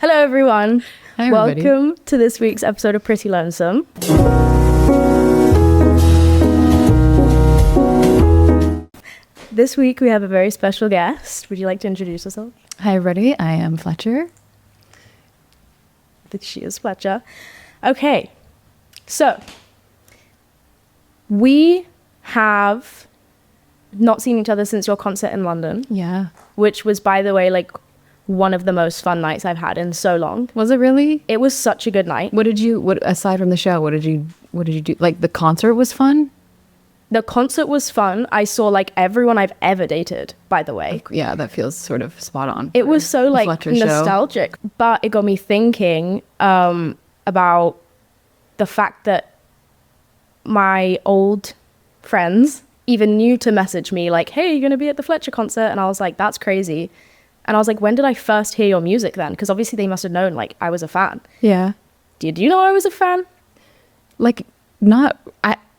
Hello, everyone. Hi, everybody. Welcome to this week's episode of Pretty Lonesome. This week, we have a very special guest. Would you like to introduce yourself? Hi, everybody. I am Fletcher. She is Fletcher. Okay. So, we have not seen each other since your concert in London. Yeah. Which was, by the way, like one of the most fun nights I've had in so long. Was it really? It was such a good night. What aside from the show, what did you do? Like, the concert was fun? The concert was fun. I saw like everyone I've ever dated, by the way. Yeah, that feels sort of spot on. It was so like Fletcher show. nostalgic, but it got me thinking about the fact that my old friends even knew to message me like, hey, you're going to be at the Fletcher concert. And I was like, that's crazy. And I was like, when did I first hear your music then? Because obviously they must have known like I was a fan. Yeah. Did you know I was a fan? Like, not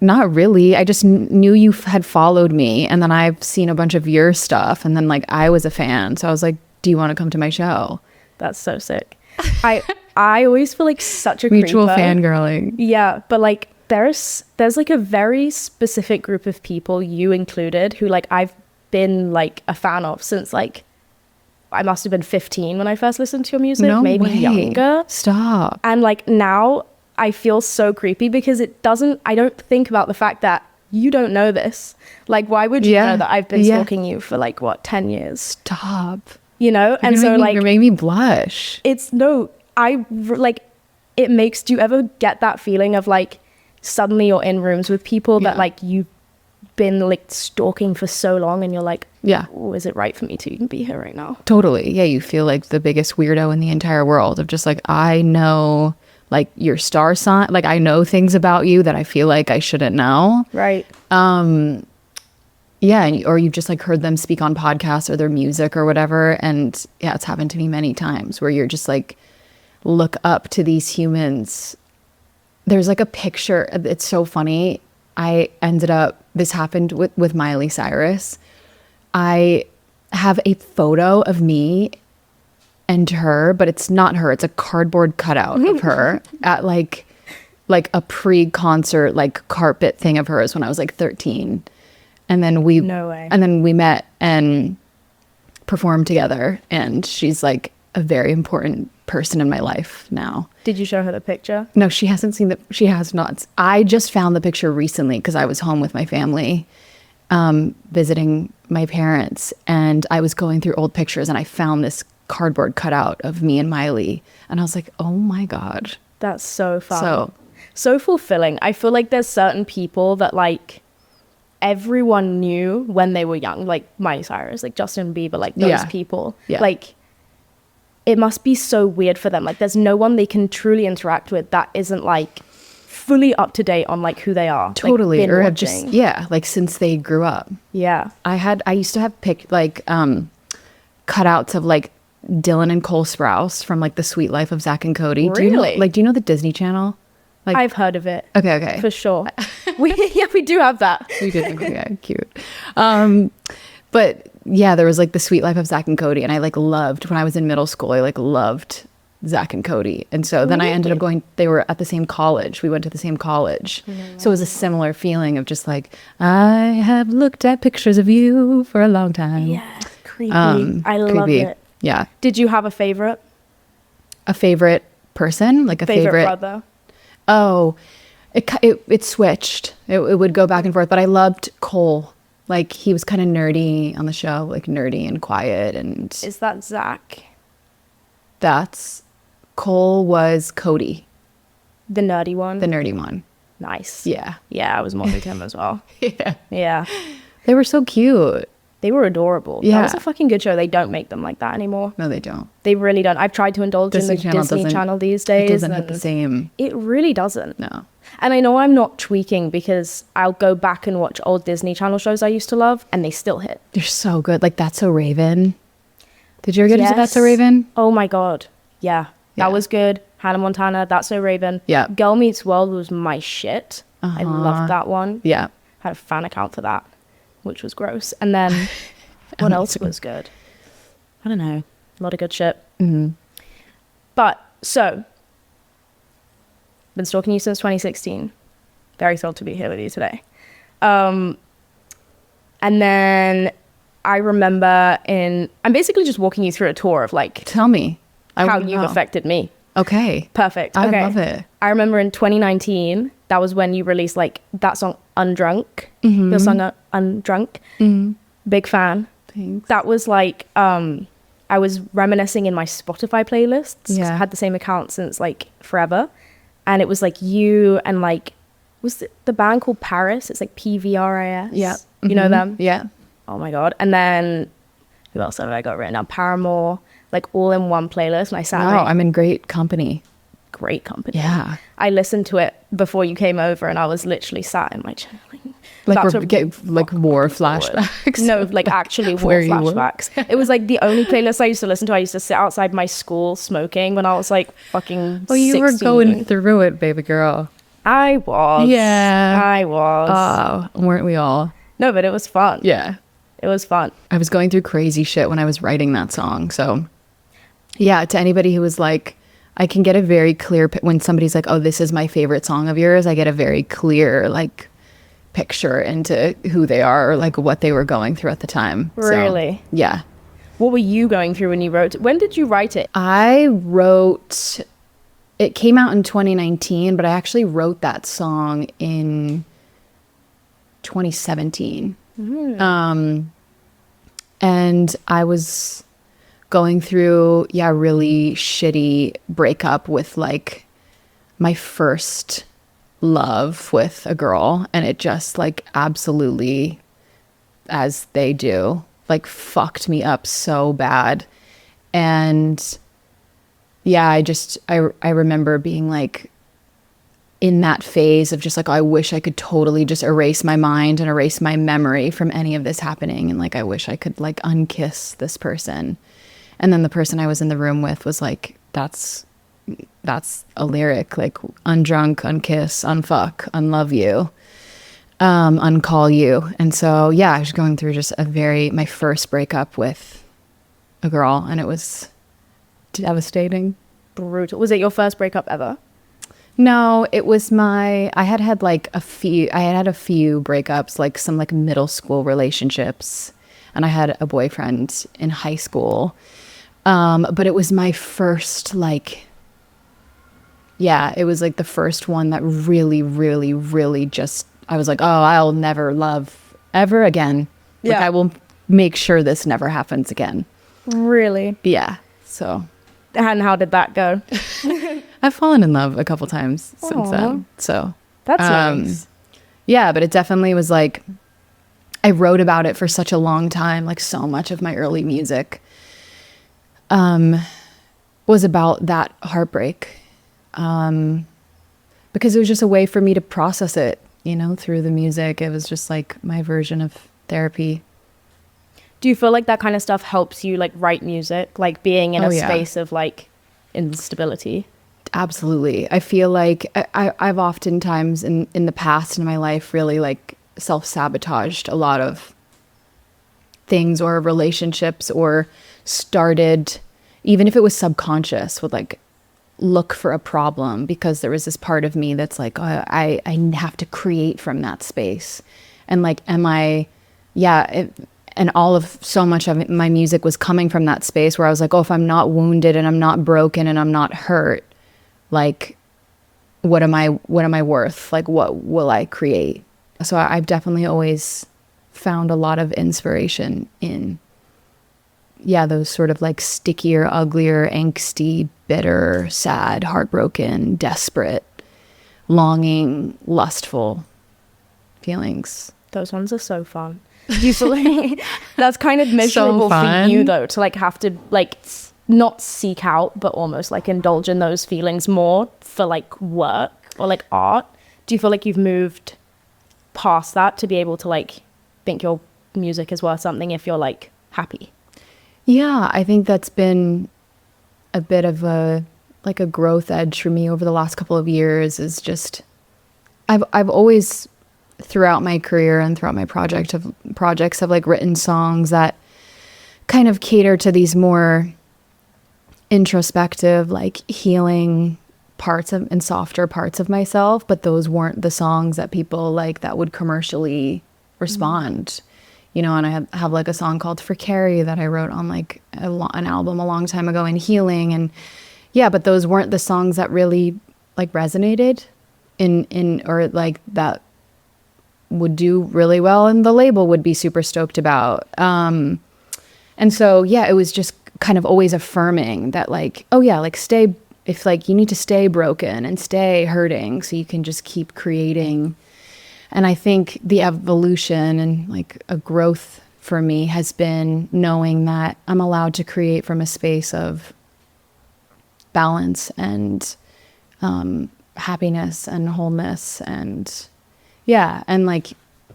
really. I just knew you had followed me, and then I've seen a bunch of your stuff, and then like I was a fan. So I was like, do you want to come to my show? That's so sick. I always feel like such a mutual creeper. fangirling. Yeah, but like there's like a very specific group of people, you included, who like I've been like a fan of since like I must have been 15 when I first listened to your music, No maybe way. younger. Stop. And like now I feel so creepy because I don't think about the fact that you don't know this. Like, why would you know that I've been stalking you for like, what, 10 years? Stop. You know? And so like, you're making me blush. it makes, do you ever get that feeling of like, suddenly you're in rooms with people that like you've been like stalking for so long and you're like, yeah, oh, is it right for me to even be here right now? Totally. Yeah, you feel like the biggest weirdo in the entire world of just like, I know like your star sign, like I know things about you that I feel like I shouldn't know. Right. Yeah, or you've just like heard them speak on podcasts or their music or whatever. And yeah, it's happened to me many times where you're just like, look up to these humans. There's like a picture. It's so funny. This happened with Miley Cyrus. I have a photo of me and her, but it's not her. It's a cardboard cutout of her at like a pre-concert like carpet thing of hers when I was like 13. And then No way. And then we met and performed together, and she's like a very important person in my life now. Did you show her the picture? No, she has not. I just found the picture recently because I was home with my family, visiting my parents, and I was going through old pictures and I found this cardboard cutout of me and Miley, and I was like, oh my God. That's so fun. So fulfilling. I feel like there's certain people that like everyone knew when they were young, like Miley Cyrus, like Justin Bieber, like those people. Yeah. Like it must be so weird for them. Like there's no one they can truly interact with that isn't like fully up to date on like who they are. Totally. Like, or have just, like since they grew up. Yeah. I used to have cutouts of like Dylan and Cole Sprouse from like The Sweet Life of Zach and Cody. Really? Do you know the Disney Channel? Like, I've heard of it. Okay. For sure. we do have that. We did. Yeah, cute. But yeah, there was like The Sweet Life of Zach and Cody, and I like loved when I was in middle school. I like loved Zach and Cody, and so then I ended up going. They were at the same college. We went to the same college, so it was a similar feeling of just like I have looked at pictures of you for a long time. Yeah, creepy. I love it. Yeah. Did you have a favorite? A favorite person, like a favorite brother? Oh, it switched. It would go back and forth, but I loved Cole. Like he was kind of nerdy on the show, like nerdy and quiet. And is that Zach? Cole was Cody. The nerdy one? The nerdy one. Nice. Yeah. Yeah, I was more like him as well. Yeah. Yeah. They were so cute. They were adorable. Yeah. That was a fucking good show. They don't make them like that anymore. No, they don't. They really don't. I've tried to indulge in the Disney Channel these days. It doesn't hit the same. It really doesn't. No. And I know I'm not tweaking because I'll go back and watch old Disney Channel shows I used to love and they still hit. They're so good. Like That's So Raven. Did you ever get into That's So Raven? Oh my God. Yeah. That was good. Hannah Montana, That's So Raven. Yeah. Girl Meets World was my shit. I loved that one. Yeah. Had a fan account for that, which was gross. And then what else was good? I don't know. A lot of good shit. Mm-hmm. But so, been stalking you since 2016. Very thrilled to be here with you today. And then I remember I'm basically just walking you through a tour of like, tell me how you've affected me. Okay. Perfect. I okay. love it. I remember in 2019, that was when you released like that song Undrunk. Your song Undrunk. Big fan. Thanks. That was like, I was reminiscing in my Spotify playlists. Yeah. I had the same account since like forever. And it was like you and like, was it the band called Paris? It's like PVRIS. Yeah. You know them? Yeah. Oh my God. And then who else have I got written down? Paramore, like all in one playlist. And I sat Wow, I'm in great company. Great company. Yeah. I listened to it before you came over and I was literally sat in my chair. Like war flashbacks. No, like actually war flashbacks. It was like the only playlist I used to listen to. I used to sit outside my school smoking when I was like fucking 16. You were going through it, baby girl. I was. Yeah. I was. Oh, weren't we all? No, but it was fun. Yeah. It was fun. I was going through crazy shit when I was writing that song. So yeah, to anybody who was like, I can get a very clear, when somebody's like, oh, this is my favorite song of yours, I get a very clear like picture into who they are or like what they were going through at the time. Really? So, yeah. What were you going through when you wrote it? When did you write it? It came out in 2019, but I actually wrote that song in 2017. And I was going through, really shitty breakup with like my first love with a girl, and it just like absolutely, as they do, like fucked me up so bad. And yeah, I remember being like in that phase of just like, I wish I could totally just erase my mind and erase my memory from any of this happening, and like I wish I could like unkiss this person. And then the person I was in the room with was like, that's a lyric, like undrunk, unkiss, unfuck, unlove you, uncall you. And so, yeah, I was going through just my first breakup with a girl, and it was devastating. Brutal. Was it your first breakup ever? No, it was I had had a few breakups, like some like middle school relationships, and I had a boyfriend in high school. But it was my first it was like the first one that really, really, really just, I was like, oh, I'll never love ever again. Yeah. Like I will make sure this never happens again. Really? Yeah. So. And how did that go? I've fallen in love a couple times since then. So. That's nice. Yeah, but it definitely was like, I wrote about it for such a long time. Like so much of my early music was about that heartbreak. Because it was just a way for me to process it, through the music. It was just like my version of therapy. Do you feel like that kind of stuff helps you like write music, like being in a space of like instability? Absolutely. I feel like I've oftentimes in the past in my life really like self-sabotaged a lot of things or relationships, or started, even if it was subconscious, would like look for a problem because there was this part of me that's like, oh, I have to create from that space. And like, and all of so much of my music was coming from that space where I was like, oh, if I'm not wounded and I'm not broken and I'm not hurt, like, what am I worth? Like, what will I create? So I've definitely always found a lot of inspiration in, those sort of like stickier, uglier, angsty, bitter, sad, heartbroken, desperate, longing, lustful feelings. Those ones are so fun. Do you feel like that's kind of miserable for you though, to like have to like not seek out, but almost like indulge in those feelings more for like work or like art? Do you feel like you've moved past that to be able to like think your music is worth something if you're like happy? Yeah, I think that's been a bit of a growth edge for me over the last couple of years. Is just I've always throughout my career and throughout my projects have like written songs that kind of cater to these more introspective, like healing parts of and softer parts of myself, but those weren't the songs that people like that would commercially respond. You know, and I have like a song called For Carrie that I wrote on like an album a long time ago in healing. And yeah, but those weren't the songs that really like resonated in or like that would do really well and the label would be super stoked about. And so, yeah, it was just kind of always affirming that like, oh yeah, like stay, if like you need to stay broken and stay hurting so you can just keep creating. And I think the evolution and like a growth for me has been knowing that I'm allowed to create from a space of balance and happiness and wholeness. And yeah, and like,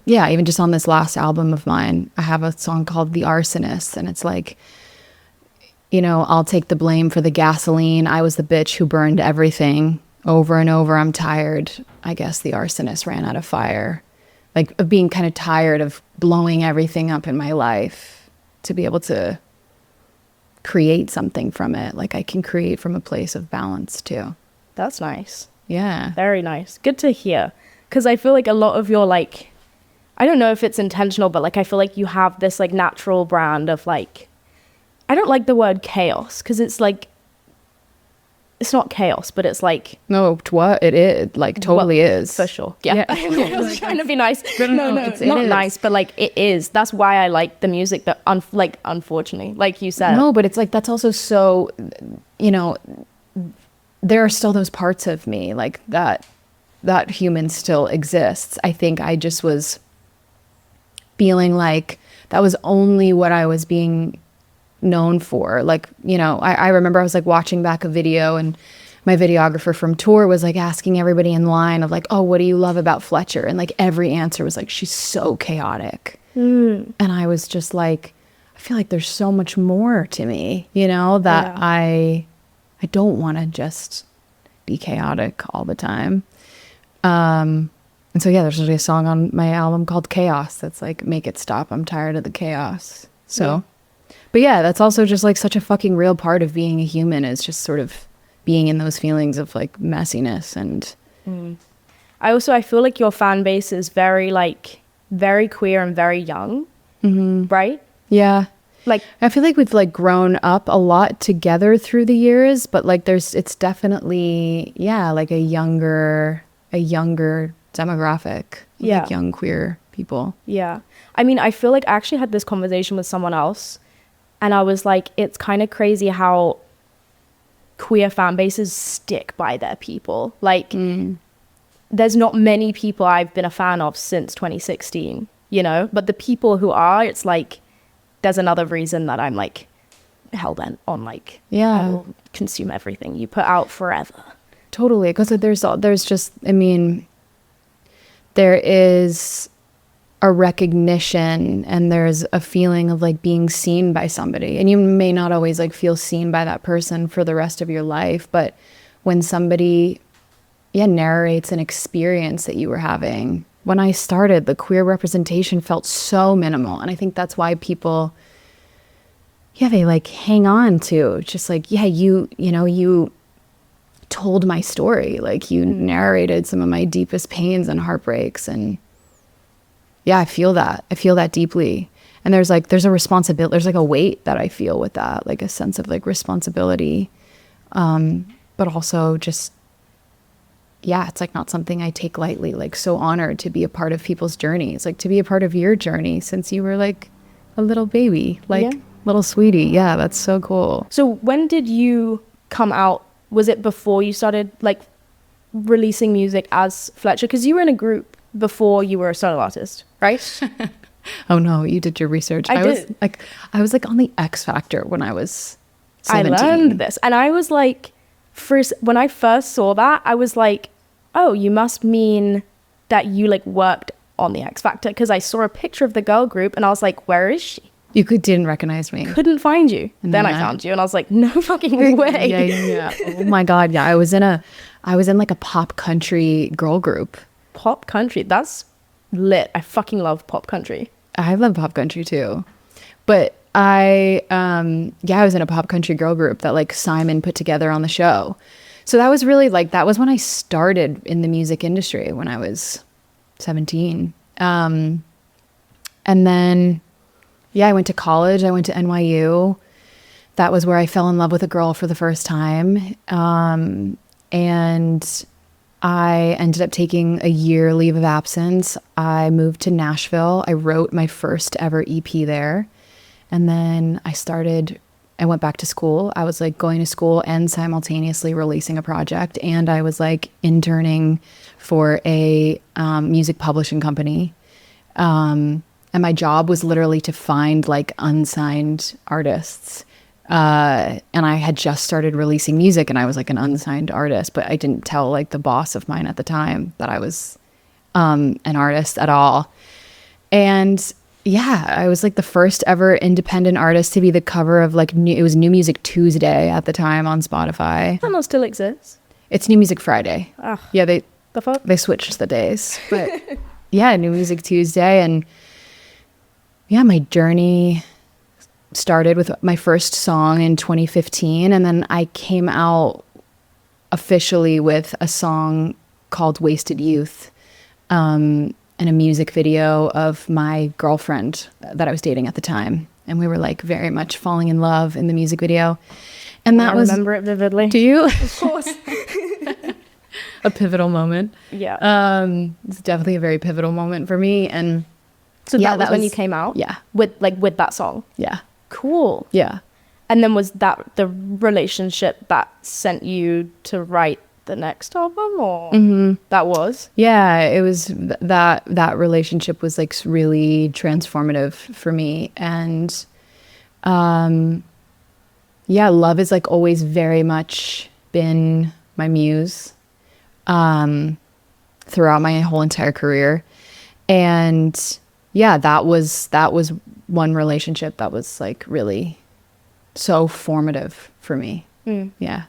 yeah, even just on this last album of mine, I have a song called The Arsonist. And it's like, you know, I'll take the blame for the gasoline. I was the bitch who burned everything. Over and over, I'm tired. I guess the arsonist ran out of fire. Like of being kind of tired of blowing everything up in my life to be able to create something from it. Like I can create from a place of balance too. That's nice. Yeah. Very nice. Good to hear. Because I feel like a lot of your like, I don't know if it's intentional, but like I feel like you have this like natural brand of like, I don't like the word chaos because it's like, it's not chaos, but it's like... No, what? It is. Like, totally is. For sure. Yeah. I was trying to be nice. No, it's not nice, but like, it is. That's why I like the music, but like, unfortunately, like you said. No, but it's like, that's also so, you know, there are still those parts of me, like that human still exists. I think I just was feeling like that was only what I was being known for. Like, you know, I remember I was like watching back a video and my videographer from tour was like asking everybody in line of like, oh, what do you love about Fletcher? And like every answer was like, she's so chaotic. And I was just like, I feel like there's so much more to me, you know, that I don't want to just be chaotic all the time. And so, yeah, there's a song on my album called Chaos that's like, make it stop. I'm tired of the chaos. So but yeah, that's also just like such a fucking real part of being a human is just sort of being in those feelings of like messiness. And I feel like your fan base is very like very queer and very young, right? Yeah. Like I feel like we've like grown up a lot together through the years, but like it's definitely, yeah, like a younger demographic. Yeah. Like young queer people. Yeah. I mean, I feel like I actually had this conversation with someone else and I was like, it's kind of crazy how queer fan bases stick by their people. Like there's not many people I've been a fan of since 2016, you know, but the people who are, it's like, there's another reason that I'm like hell-bent on like, I will consume everything you put out forever. Totally. Because there's just, I mean, there is a recognition and there's a feeling of like being seen by somebody, and you may not always like feel seen by that person for the rest of your life, but when somebody narrates an experience that you were having. When I started, the queer representation felt so minimal, and I think that's why people they like hang on to just like you know you told my story, like you narrated some of my deepest pains and heartbreaks. And yeah, I feel that deeply. And there's a responsibility, there's like a weight that I feel with that, like a sense of like responsibility. But also just, it's like not something I take lightly, like so honored to be a part of people's journeys, like to be a part of your journey since you were like a little baby, like little sweetie. Yeah, that's so cool. So when did you come out? Was it before you started like releasing music as Fletcher? Because you were in a group before you were a solo artist, right? Oh no, you did your research. I was like on the X Factor when I was 17. I learned this, and I was like, when I first saw that, I was like, oh, you must mean that you like worked on the X Factor, because I saw a picture of the girl group and I was like, where is she? You didn't recognize me. Couldn't find you. And then I found you and I was like, no fucking way. Yeah. Oh my God. Yeah. I was in like a pop country girl group. Pop country. That's lit. I fucking love pop country. I love pop country too. But I was in a pop country girl group that like Simon put together on the show. So that was really like, that was when I started in the music industry when I was 17. And then, I went to college. I went to NYU. That was where I fell in love with a girl for the first time. And I ended up taking a year leave of absence. I moved to Nashville. I wrote my first ever EP there. And then I went back to school. I was like going to school and simultaneously releasing a project. And I was like interning for a music publishing company. And my job was literally to find like unsigned artists. And I had just started releasing music and I was like an unsigned artist, but I didn't tell like the boss of mine at the time that I was an artist at all. And I was like the first ever independent artist to be the cover of like it was New Music Tuesday at the time on Spotify. That still exists. It's New Music Friday. Ugh. Yeah, the fuck? They switched the days. But New Music Tuesday. And my journey started with my first song in 2015. And then I came out officially with a song called Wasted Youth. And a music video of my girlfriend that I was dating at the time. And we were like very much falling in love in the music video. And I remember it vividly. Do you? Of course. A pivotal moment. Yeah. It's definitely a very pivotal moment for me. And so that was when you came out? Yeah. With that song? Yeah. Cool. Yeah. And then was that the relationship that sent you to write the next album, or that was? Yeah, it was that relationship was like really transformative for me. And love has like always very much been my muse throughout my whole entire career. And that was one relationship that was like really so formative for me. Yeah.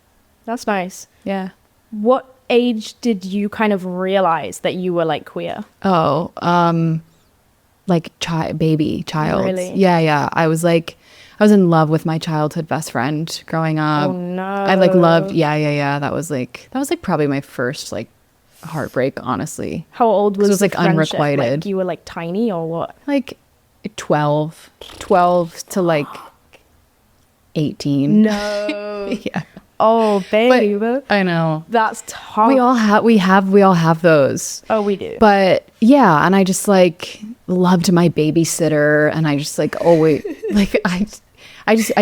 That's nice. Yeah. What age did you kind of realize that you were like queer? Oh, like baby child. Really? Yeah. I was in love with my childhood best friend growing up. Oh no. I like loved. Yeah. That was like probably my first like heartbreak, honestly. How old was it was the like friendship? unrequited. Like you were like tiny or what? Like 12 to like 18. No. Yeah. Oh, babe. But I know. That's tough. We all have those. Oh, we do. But and I just like loved my babysitter, and I just like always like I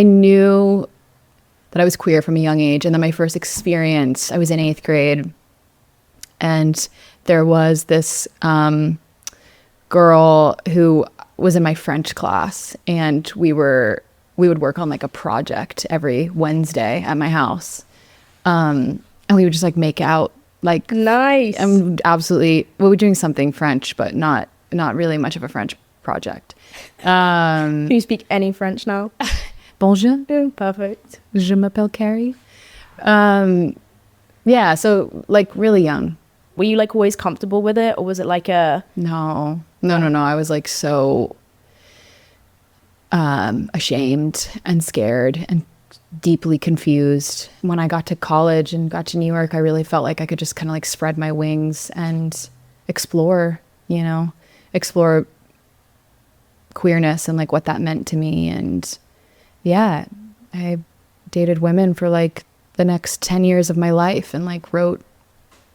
knew that I was queer from a young age. And then my first experience, I was in 8th grade, and there was this girl who was in my French class, and we would work on like a project every Wednesday at my house. And we would just like make out like nice. We were doing something French, but not really much of a French project. Can you speak any French now? Bonjour. Perfect. Je m'appelle Carrie. So like really young. Were you like always comfortable with it, or was it like a... No. I was like so ashamed and scared and deeply confused. When I got to college and got to New York, I really felt like I could just kind of like spread my wings and explore queerness and like what that meant to me. And I dated women for like the next 10 years of my life and like wrote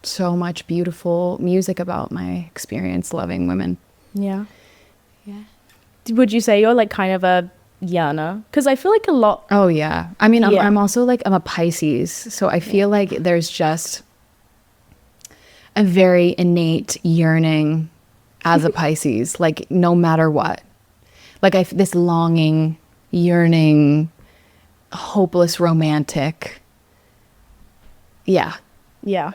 so much beautiful music about my experience loving women. Yeah. Would you say you're like kind of a yearner? Because I feel like a lot... Oh, yeah. I mean, I'm also like, I'm a Pisces. So I feel like there's just a very innate yearning as a Pisces, like no matter what. Like this longing, yearning, hopeless romantic. Yeah. Yeah.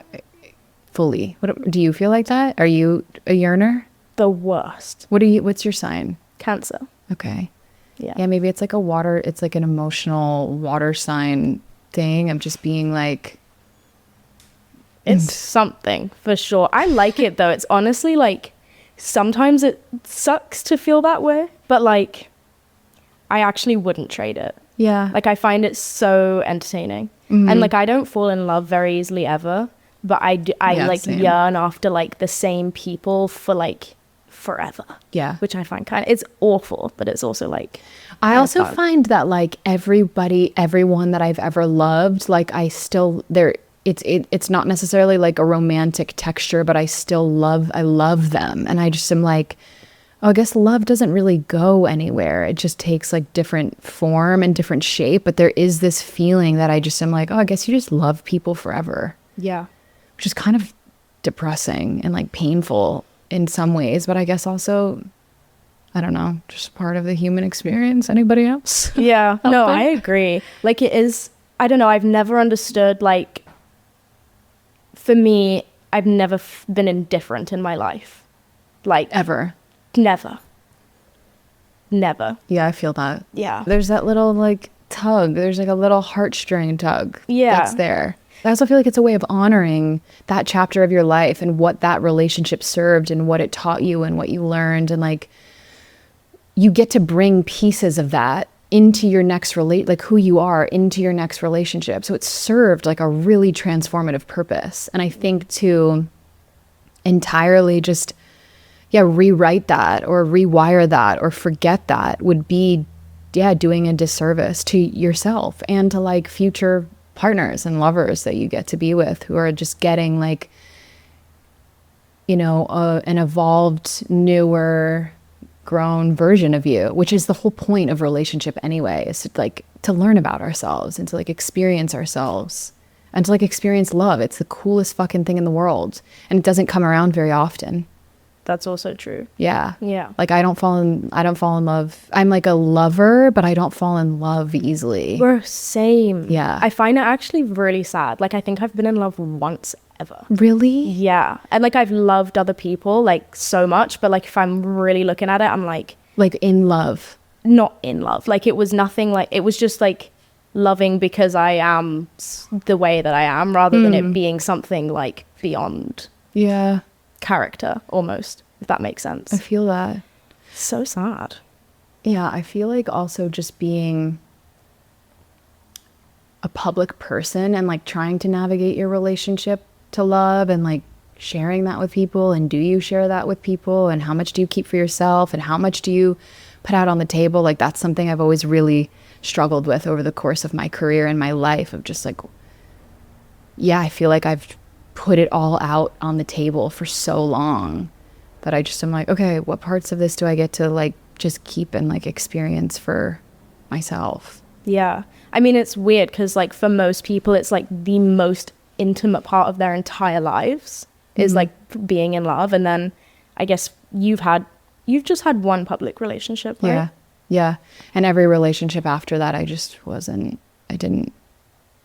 Fully. Do you feel like that? Are you a yearner? The worst. What's your sign? Cancer. Okay. Yeah, maybe it's like it's like an emotional water sign thing of just being like... It's something, for sure. I like it, though. It's honestly, like, sometimes it sucks to feel that way. But, like, I actually wouldn't trade it. Yeah. Like, I find it so entertaining. And like, I don't fall in love very easily ever, but I same. yearn after like the same people for like forever. Yeah. Which I find it's awful, but it's also like, I also find that like everyone that I've ever loved, like I still, it's not necessarily like a romantic texture, but I love them. And I just am like, oh, I guess love doesn't really go anywhere. It just takes like different form and different shape. But there is this feeling that I just am like, oh, I guess you just love people forever. yeah. Which is kind of depressing and like painful in some ways. But I guess also, I don't know, just part of the human experience. Anybody else? Yeah. No, I agree. Like, it is, I don't know, I've never understood, like, for me, I've never been indifferent in my life. Like, Ever. Never. Yeah, I feel that. Yeah. There's that little like tug. There's like a little heartstring tug. Yeah. That's there. I also feel like it's a way of honoring that chapter of your life and what that relationship served and what it taught you and what you learned. And like, you get to bring pieces of that into your next like who you are into your next relationship. So it served like a really transformative purpose. And I think to entirely just rewrite that or rewire that or forget that would be, doing a disservice to yourself and to like future partners and lovers that you get to be with who are just getting like, you know, an evolved, newer, grown version of you, which is the whole point of relationship anyway, is to like to learn about ourselves and to like experience ourselves and to like experience love. It's the coolest fucking thing in the world. And it doesn't come around very often. That's also true. Yeah. Yeah. Like, I don't fall in love. I'm like a lover, but I don't fall in love easily. We're same. Yeah. I find it actually really sad. Like, I think I've been in love once ever. Really? Yeah. And like, I've loved other people like so much, but like, if I'm really looking at it, I'm like in love. Not in love. Like, it was nothing, like, it was just like loving because I am the way that I am rather than it being something like beyond. Yeah. Character almost, if that makes sense. I feel that. So sad. Yeah, I feel like also just being a public person and like trying to navigate your relationship to love and like sharing that with people, and do you share that with people, and how much do you keep for yourself and how much do you put out on the table? Like, that's something I've always really struggled with over the course of my career and my life, of just like, I feel like I've put it all out on the table for so long that I just am like, okay, what parts of this do I get to like just keep and like experience for myself? Yeah. I mean, it's weird because like for most people, it's like the most intimate part of their entire lives is like being in love. And then I guess you've just had one public relationship, right? Yeah. Yeah. And every relationship after that, I didn't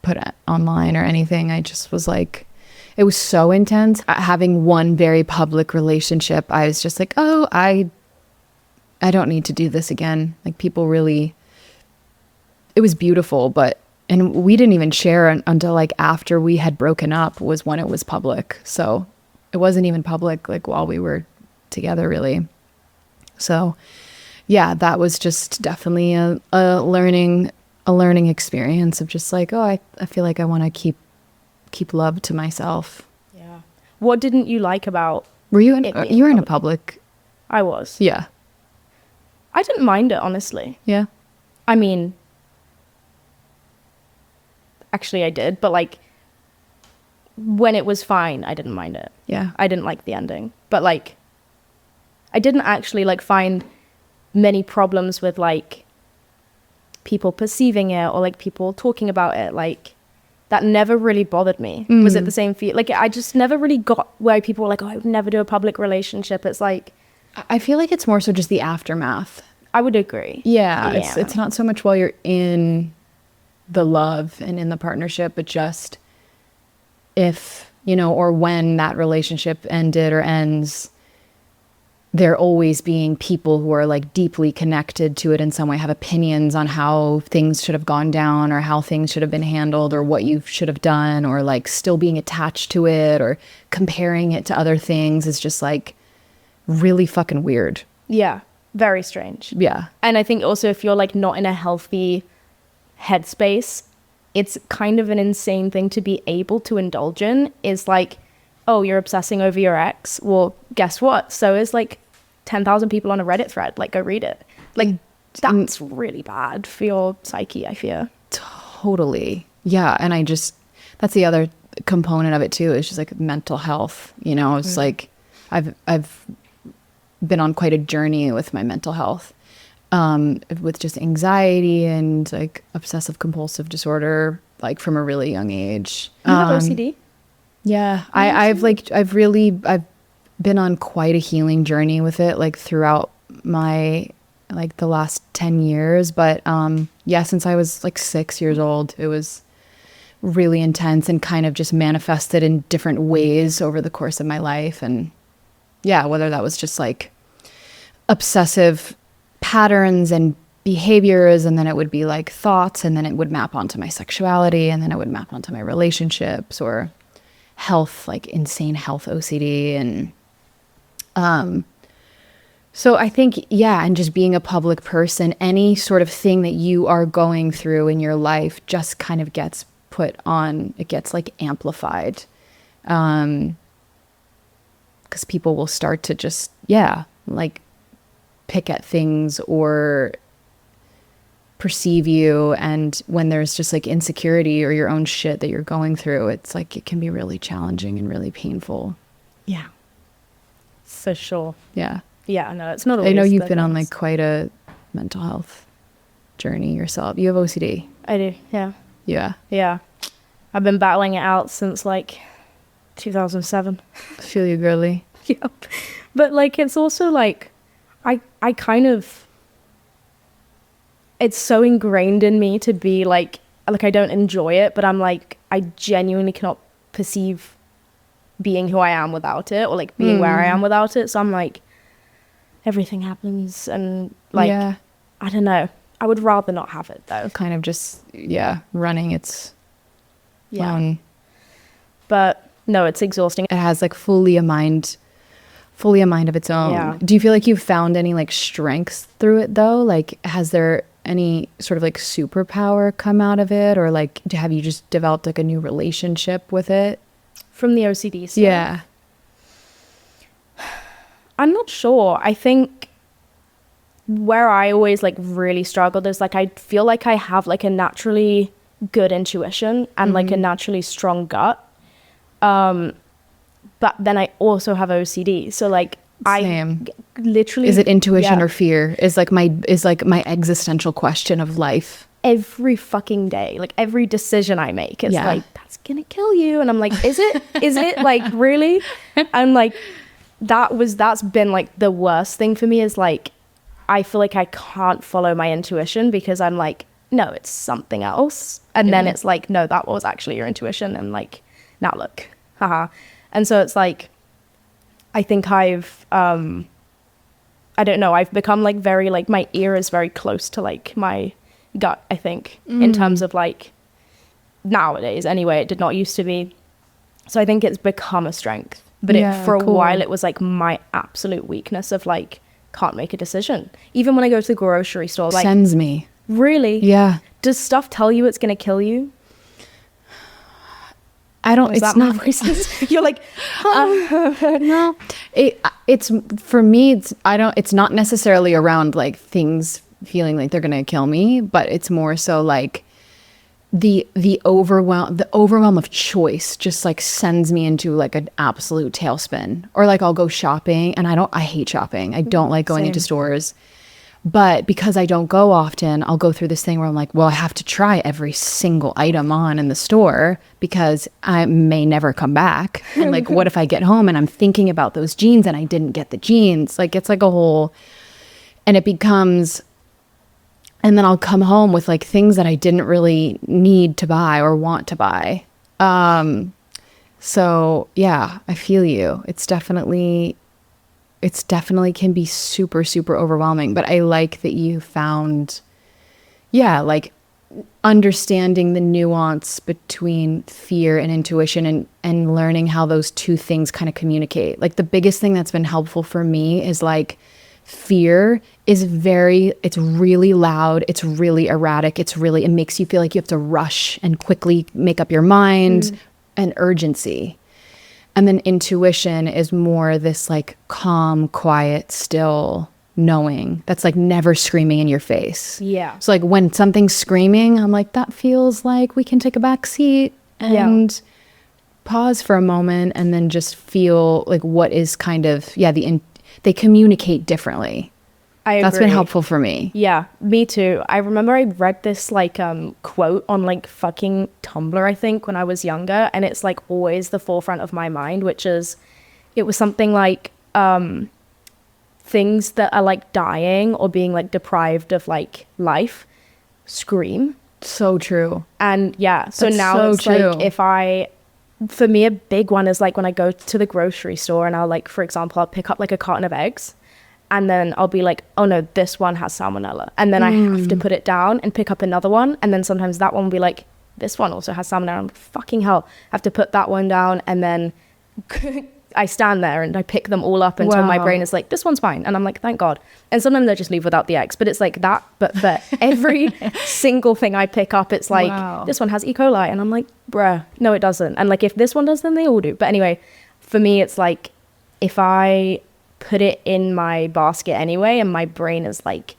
put it online or anything. I just was like, it was so intense. Having one very public relationship, I was just like, oh, I don't need to do this again. Like, people really, it was beautiful, and we didn't even share until like after we had broken up was when it was public. So it wasn't even public like while we were together, really. So yeah, that was just definitely a learning experience of just like, oh, I feel like I want to keep love to myself. Yeah. What didn't you like about you were in a public? I was. Yeah. I didn't mind it, honestly. Yeah. I mean, actually I did, but like when it was fine, I didn't mind it. Yeah. I didn't like the ending, but like I didn't actually like find many problems with like people perceiving it or like people talking about it. Like, that never really bothered me. Was it the same for you? Like, I just never really got where people were like, oh, I would never do a public relationship. It's like, I feel like it's more so just the aftermath. I would agree. Yeah. It's not so much while you're in the love and in the partnership, but just if, you know, or when that relationship ended or ends, there always being people who are like deeply connected to it in some way, have opinions on how things should have gone down or how things should have been handled or what you should have done, or like still being attached to it or comparing it to other things is just like really fucking weird. Yeah. Very strange. Yeah. And I think also if you're like not in a healthy headspace, it's kind of an insane thing to be able to indulge in. Is like, oh, you're obsessing over your ex. Well, guess what? So is like 10,000 people on a Reddit thread. Like, go read it. Like, that's really bad for your psyche, I fear. Totally. Yeah. And that's the other component of it too. It's just like mental health. You know, it's like I've been on quite a journey with my mental health, with just anxiety and like obsessive compulsive disorder, like from a really young age. You have OCD? Yeah. I've been on quite a healing journey with it, like throughout my, like the last 10 years. But, yeah, since I was like 6 years old, it was really intense and kind of just manifested in different ways over the course of my life. And yeah, whether that was just like obsessive patterns and behaviors, and then it would be like thoughts, and then it would map onto my sexuality, and then it would map onto my relationships, or health, like insane health OCD. And so I think, yeah, and just being a public person, any sort of thing that you are going through in your life just kind of gets put on, it gets like amplified, because people will start to just, yeah, like pick at things or perceive you. And when there's just like insecurity or your own shit that you're going through, it's like it can be really challenging and really painful. Yeah, for sure. Yeah. Yeah, no, it's not always. I know you've been on like quite a mental health journey yourself. You have OCD. I do, yeah. Yeah. Yeah. I've been battling it out since like 2007. Feel you, girly. Yeah. But like, it's also like, I kind of, it's so ingrained in me to be like I don't enjoy it, but I'm like, I genuinely cannot perceive being who I am without it, or like being where I am without it. So I'm like, everything happens, and like, yeah. I don't know. I would rather not have it though. Kind of just, yeah, running its own. But no, it's exhausting. It has like fully a mind of its own. Yeah. Do you feel like you've found any like strengths through it though? Like, has there any sort of like superpower come out of it, or like have you just developed like a new relationship with it from the OCD stuff? Yeah. I'm not sure. I think where I always like really struggled is like I feel like I have like a naturally good intuition and like a naturally strong gut, but then I also have OCD, so like Same. I literally, is it intuition or fear is like my existential question of life every fucking day. Like every decision I make is like, that's gonna kill you, and I'm like, is it like really? And like that's been like the worst thing for me, is like I feel like I can't follow my intuition because I'm like, no, it's something else, and then it's like, no, that was actually your intuition, and like, now look, haha. And so it's like, I think I've I don't know, I've become like very like, my ear is very close to like my gut, I think, in terms of like, nowadays anyway. It did not used to be, so I think it's become a strength, but for a while it was like my absolute weakness of like, can't make a decision. Even when I go to the grocery store, like, sends me. Really? Yeah. Does stuff tell you it's gonna kill you? I don't. It's not racist. You're like, no. It's for me. It's not necessarily around like things feeling like they're gonna kill me, but it's more so like the overwhelm of choice just like sends me into like an absolute tailspin. Or like I'll go shopping, and I hate shopping. I don't like going into stores. But because I don't go often, I'll go through this thing where I'm like, well, I have to try every single item on in the store because I may never come back. And like, what if I get home and I'm thinking about those jeans and I didn't get the jeans? Like, it's like a whole, and it becomes, and then I'll come home with like things that I didn't really need to buy or want to buy. So yeah, I feel you. It's definitely can be super, super overwhelming, but I like that you found, like understanding the nuance between fear and intuition, and learning how those two things kind of communicate. Like the biggest thing that's been helpful for me is like fear is it's really loud. It's really erratic. It makes you feel like you have to rush and quickly make up your mind and urgency. And then intuition is more this like calm, quiet, still knowing that's like never screaming in your face. Yeah. So like when something's screaming, I'm like, that feels like we can take a back seat and pause for a moment and then just feel like what is kind of, they communicate differently. I agree. That's been helpful for me. Yeah, me too. I remember I read this like quote on like fucking Tumblr, I think, when I was younger, and it's like always the forefront of my mind, which is, it was something like things that are like dying or being like deprived of like life scream. So true. And yeah, so that's now so it's true. Like for me, a big one is like when I go to the grocery store and I'll like, for example, I'll pick up like a carton of eggs. And then I'll be like, oh no, this one has salmonella. And then I have to put it down and pick up another one. And then sometimes that one will be like, this one also has salmonella. I'm like, fucking hell. I have to put that one down. And then I stand there and I pick them all up until my brain is like, this one's fine. And I'm like, thank God. And sometimes I just leave without the eggs. But it's like that. But for every single thing I pick up, it's like, this one has E. coli. And I'm like, bruh, no, it doesn't. And like, if this one does, then they all do. But anyway, for me, it's like, if I put it in my basket anyway and my brain is like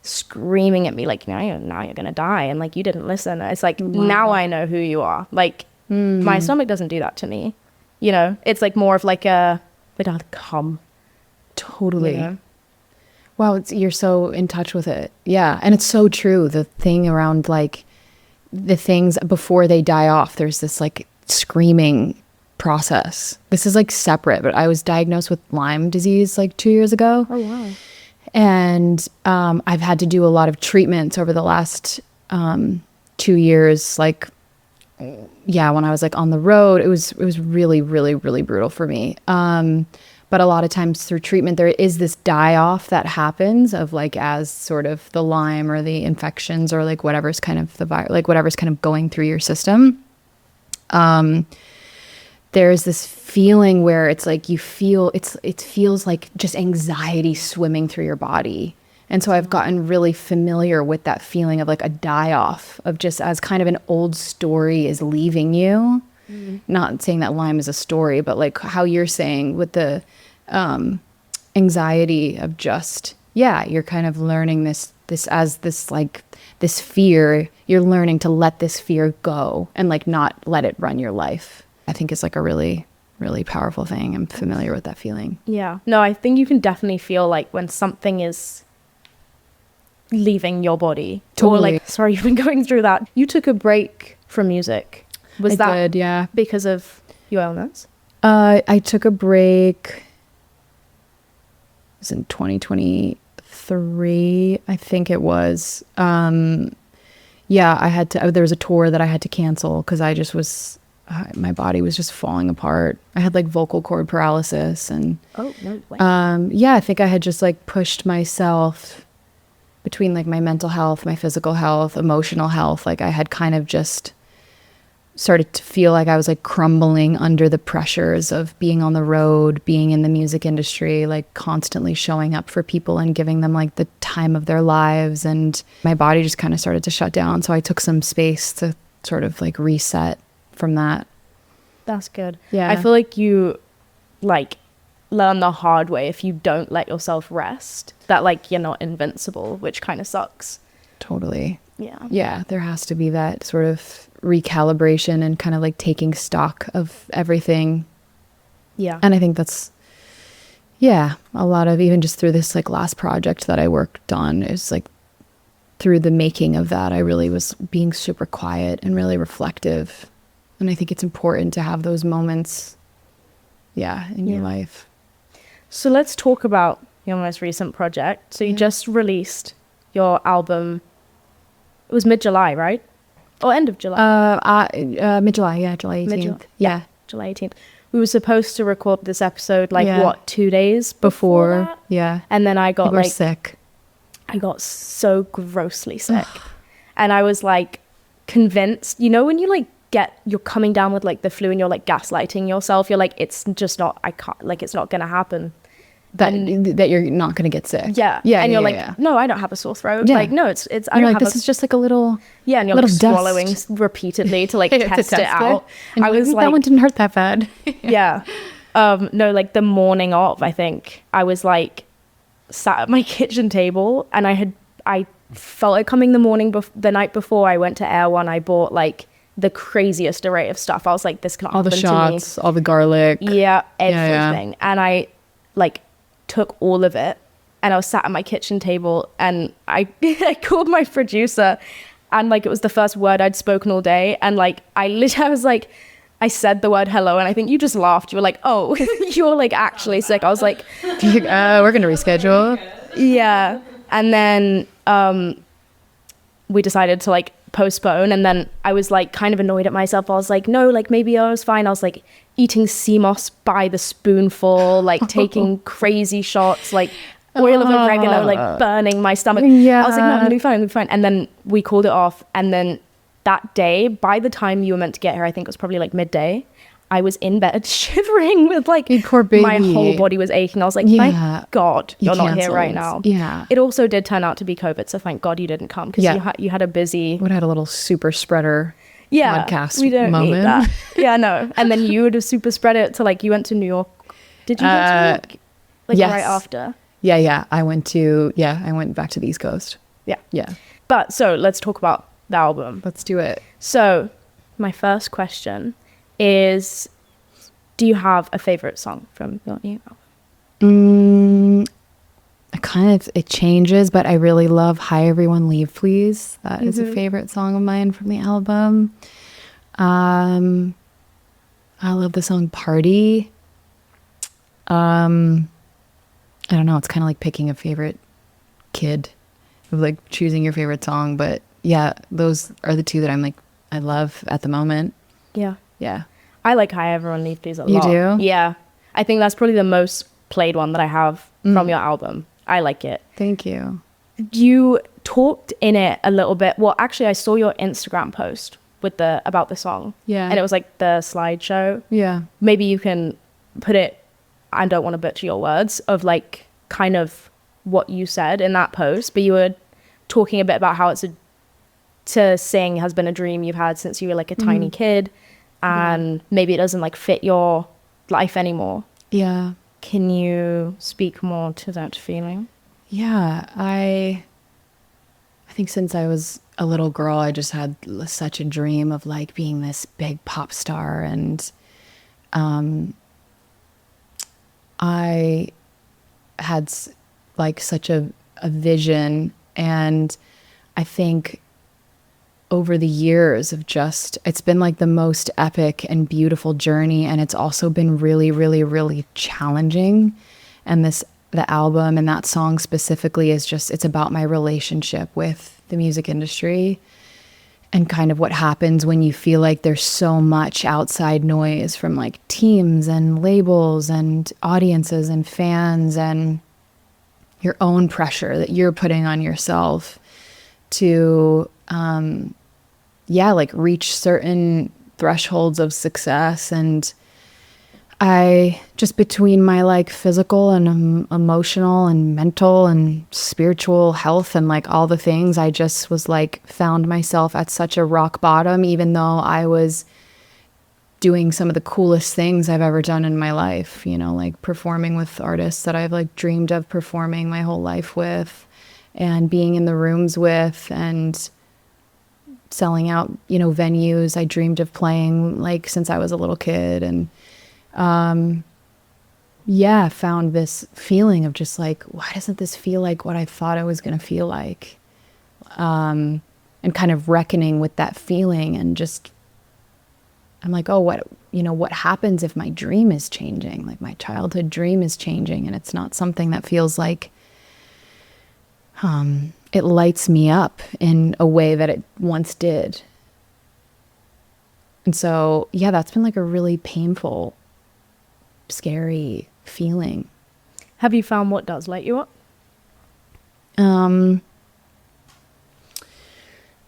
screaming at me like, now you're gonna die, and like, you didn't listen, it's like, now I know who you are. Like my stomach doesn't do that to me, you know. It's like more of like a come. Totally, you know? Wow, you're so in touch with it. Yeah. And it's so true, the thing around like the things before they die off, there's this like screaming process. This is like separate, but I was diagnosed with Lyme disease like 2 years ago. Oh wow. And I've had to do a lot of treatments over the last 2 years. Like, when I was like on the road, it was really, really, really brutal for me. But a lot of times through treatment, there is this die off that happens of like, as sort of the Lyme or the infections or like whatever's kind of whatever's kind of going through your system. There's this feeling where it's like it feels like just anxiety swimming through your body. And so I've gotten really familiar with that feeling of like a die off of just as kind of an old story is leaving you. Not saying that Lyme is a story, but like how you're saying with the anxiety of just, you're kind of learning this fear, you're learning to let this fear go and like not let it run your life. I think it's like a really, really powerful thing. I'm familiar with that feeling. Yeah. No, I think you can definitely feel like when something is leaving your body. Totally. Or like, sorry, you've been going through that. You took a break from music. Was that because of your illness? I took a break. It was in 2023, I think it was. I had to, there was a tour that I had to cancel because I just was, my body was just falling apart. I had like vocal cord paralysis and oh no way. I think I had just like pushed myself between like my mental health, my physical health, emotional health. Like I had kind of just started to feel like I was like crumbling under the pressures of being on the road, being in the music industry, like constantly showing up for people and giving them like the time of their lives. And my body just kind of started to shut down. So I took some space to sort of like reset from that. That's good. Yeah. I feel like you like learn the hard way if you don't let yourself rest, that like you're not invincible, which kind of sucks. Totally. Yeah. Yeah. There has to be that sort of recalibration and kind of like taking stock of everything. Yeah. And I think that's, a lot of, even just through this like last project that I worked on, is like through the making of that, I really was being super quiet and really reflective. And I think it's important to have those moments, in your life. So let's talk about your most recent project. So you just released your album. It was mid-July, right? Or end of July? Mid-July, July 18th. July 18th. We were supposed to record this episode 2 days before that? Yeah. And then I got sick. I got so grossly sick. And I was like convinced, you know, when you like you're coming down with like the flu and you're like gaslighting yourself, you're like, it's just not, I can't, like, it's not gonna happen. that you're not going to get sick. Yeah. And you're like, no, I don't have a sore throat. Yeah. Like, no, it's I don't have this is just like a little. Yeah, and you're like swallowing repeatedly to like test it out. And I was like, that one didn't hurt that bad. Yeah. No, like the morning of, I think I was like sat at my kitchen table, and I felt it coming the night before I went to Air One. I bought like the craziest array of stuff. I was like, this can't happen to me. All the shots, all the garlic. Yeah, everything. And I like took all of it, and I was sat at my kitchen table, and I called my producer, and like it was the first word I'd spoken all day, and like I was like, I said the word hello, and I think you just laughed. You were like, oh, you're like actually sick. I was like, we're gonna reschedule. Yeah. And then we decided to like postpone, and then I was like kind of annoyed at myself. I was like, no, like maybe I was fine. I was like eating sea moss by the spoonful, like taking crazy shots, like oil of oregano, like burning my stomach. Yeah. I was like, no, I'm gonna be fine. And then we called it off, and then that day, by the time you were meant to get here, I think it was probably like midday, I was in bed shivering with like my whole body was aching. I was like, thank God you're not here right now. Yeah. It also did turn out to be COVID, so thank God you didn't come, because you had a busy. Would have had a little super spreader podcast we don't moment. Need that. Yeah, no. And then you would have super spread it to like, you went to New York. Did you go to New York? Like yes. right after? Yeah. I went back to the East Coast. Yeah. But so let's talk about the album. Let's do it. So my first question is, do you have a favorite song from your new album? It changes, but I really love Hi Everyone Leave Please. That is a favorite song of mine from the album. I love the song Party. I don't know, it's kind of like picking a favorite kid, like choosing your favorite song, but yeah, those are the two that I'm like, I love at the moment. Yeah. Yeah. I like Hi Everyone Leave Please a lot. You do? Yeah. I think that's probably the most played one that I have from your album. I like it. Thank you. You talked in it a little bit. Well, actually, I saw your Instagram post with about the song. Yeah. And it was like the slideshow. Yeah. Maybe you can put it, I don't want to butcher your words, of like kind of what you said in that post, but you were talking a bit about how to sing has been a dream you've had since you were like a tiny kid, and maybe it doesn't like fit your life anymore. Yeah. Can you speak more to that feeling? Yeah, I think since I was a little girl, I just had such a dream of like being this big pop star, and I had like such a vision, and I think over the years of it's been like the most epic and beautiful journey, and it's also been really, really, really challenging. And the album and that song specifically is it's about my relationship with the music industry, and kind of what happens when you feel like there's so much outside noise from like teams and labels and audiences and fans, and your own pressure that you're putting on yourself to like reach certain thresholds of success. And I just, between my like physical and emotional and mental and spiritual health and like all the things, I just was like found myself at such a rock bottom, even though I was doing some of the coolest things I've ever done in my life, you know, like performing with artists that I've like dreamed of performing my whole life with, and being in the rooms with, and selling out, you know, venues I dreamed of playing like since I was a little kid. And found this feeling of just like, why doesn't this feel like what I thought I was going to feel like? And kind of reckoning with that feeling, and just, I'm like, oh, what happens if my dream is changing? Like my childhood dream is changing, and it's not something that feels like it lights me up in a way that it once did. And so, yeah, that's been like a really painful, scary feeling. Have you found what does light you up?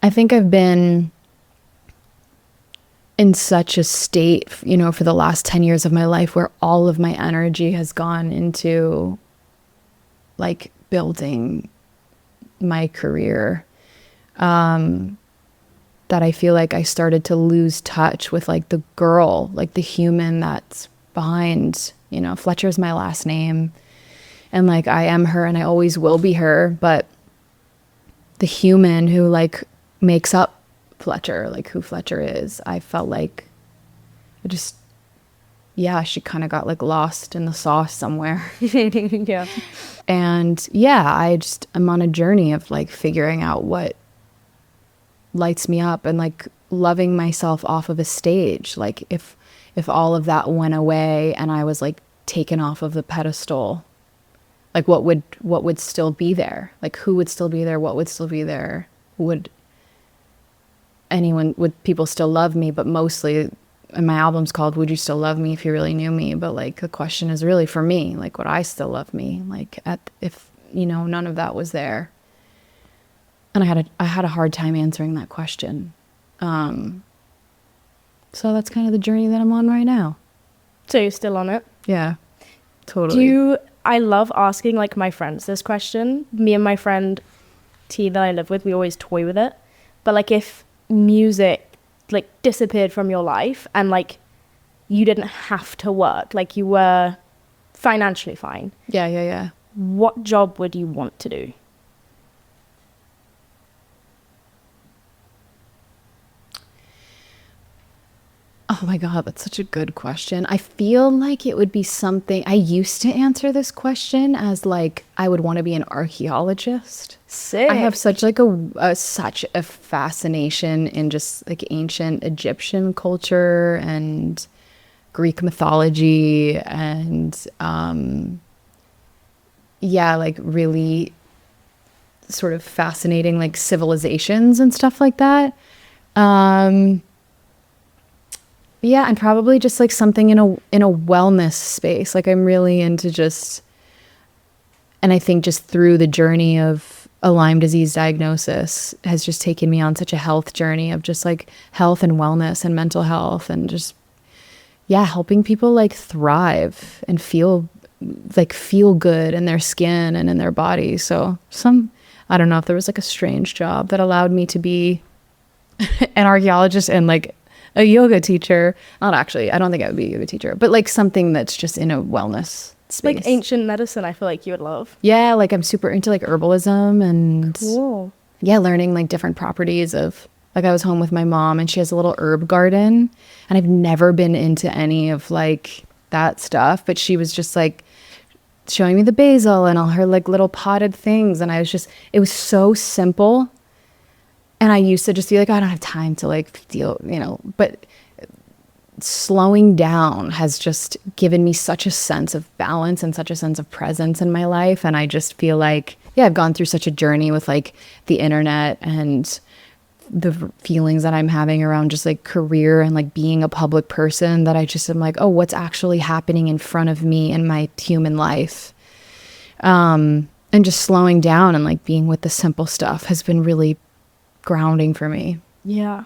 I think I've been in such a state, you know, for the last 10 years of my life where all of my energy has gone into like building my career, that I feel like I started to lose touch with like the girl, like the human that's behind, you know, Fletcher's my last name. And like, I am her and I always will be her. But the human who like makes up Fletcher, like who Fletcher is, I felt like I just, yeah, she kind of got like lost in the sauce somewhere. Yeah. And yeah, I'm on a journey of like figuring out what lights me up and like loving myself off of a stage. Like if all of that went away and I was like taken off of the pedestal, like what would still be there? Like who would still be there? What would still be there? Would people still love me? But mostly, and my album's called Would You Still Love Me If You Really Knew Me? But like the question is really for me, like would I still love me? Like if, you know, none of that was there. And I had a hard time answering that question. So that's kind of the journey that I'm on right now. So you're still on it? Yeah, totally. I love asking like my friends this question. Me and my friend T that I live with, we always toy with it. But like if music like disappeared from your life and like you didn't have to work, like you were financially fine. Yeah. What job would you want to do? Oh my God, that's such a good question. I feel like it would be something, I used to answer this question as like, I would want to be an archaeologist. Sick. I have such like such a fascination in just like ancient Egyptian culture and Greek mythology and yeah, like really sort of fascinating like civilizations and stuff like that. Yeah, and probably just like something in a wellness space. Like I'm really into just, and I think just through the journey of a Lyme disease diagnosis has just taken me on such a health journey of just like health and wellness and mental health and just, yeah, helping people like thrive and feel good in their skin and in their body. So I don't know if there was like a strange job that allowed me to be an archaeologist and like a yoga teacher. Not actually, I don't think I would be a yoga teacher, but like something that's just in a wellness space. Like ancient medicine, I feel like you would love. Yeah, like I'm super into like herbalism and cool. Yeah, learning like different properties of, like I was home with my mom and she has a little herb garden and I've never been into any of like that stuff, but she was just like showing me the basil and all her like little potted things and it was so simple. And I used to just be like, I don't have time to like deal, you know, but slowing down has just given me such a sense of balance and such a sense of presence in my life. And I just feel like, yeah, I've gone through such a journey with like the internet and the feelings that I'm having around just like career and like being a public person that I just am like, oh, what's actually happening in front of me in my human life? And just slowing down and like being with the simple stuff has been really grounding for me. Yeah,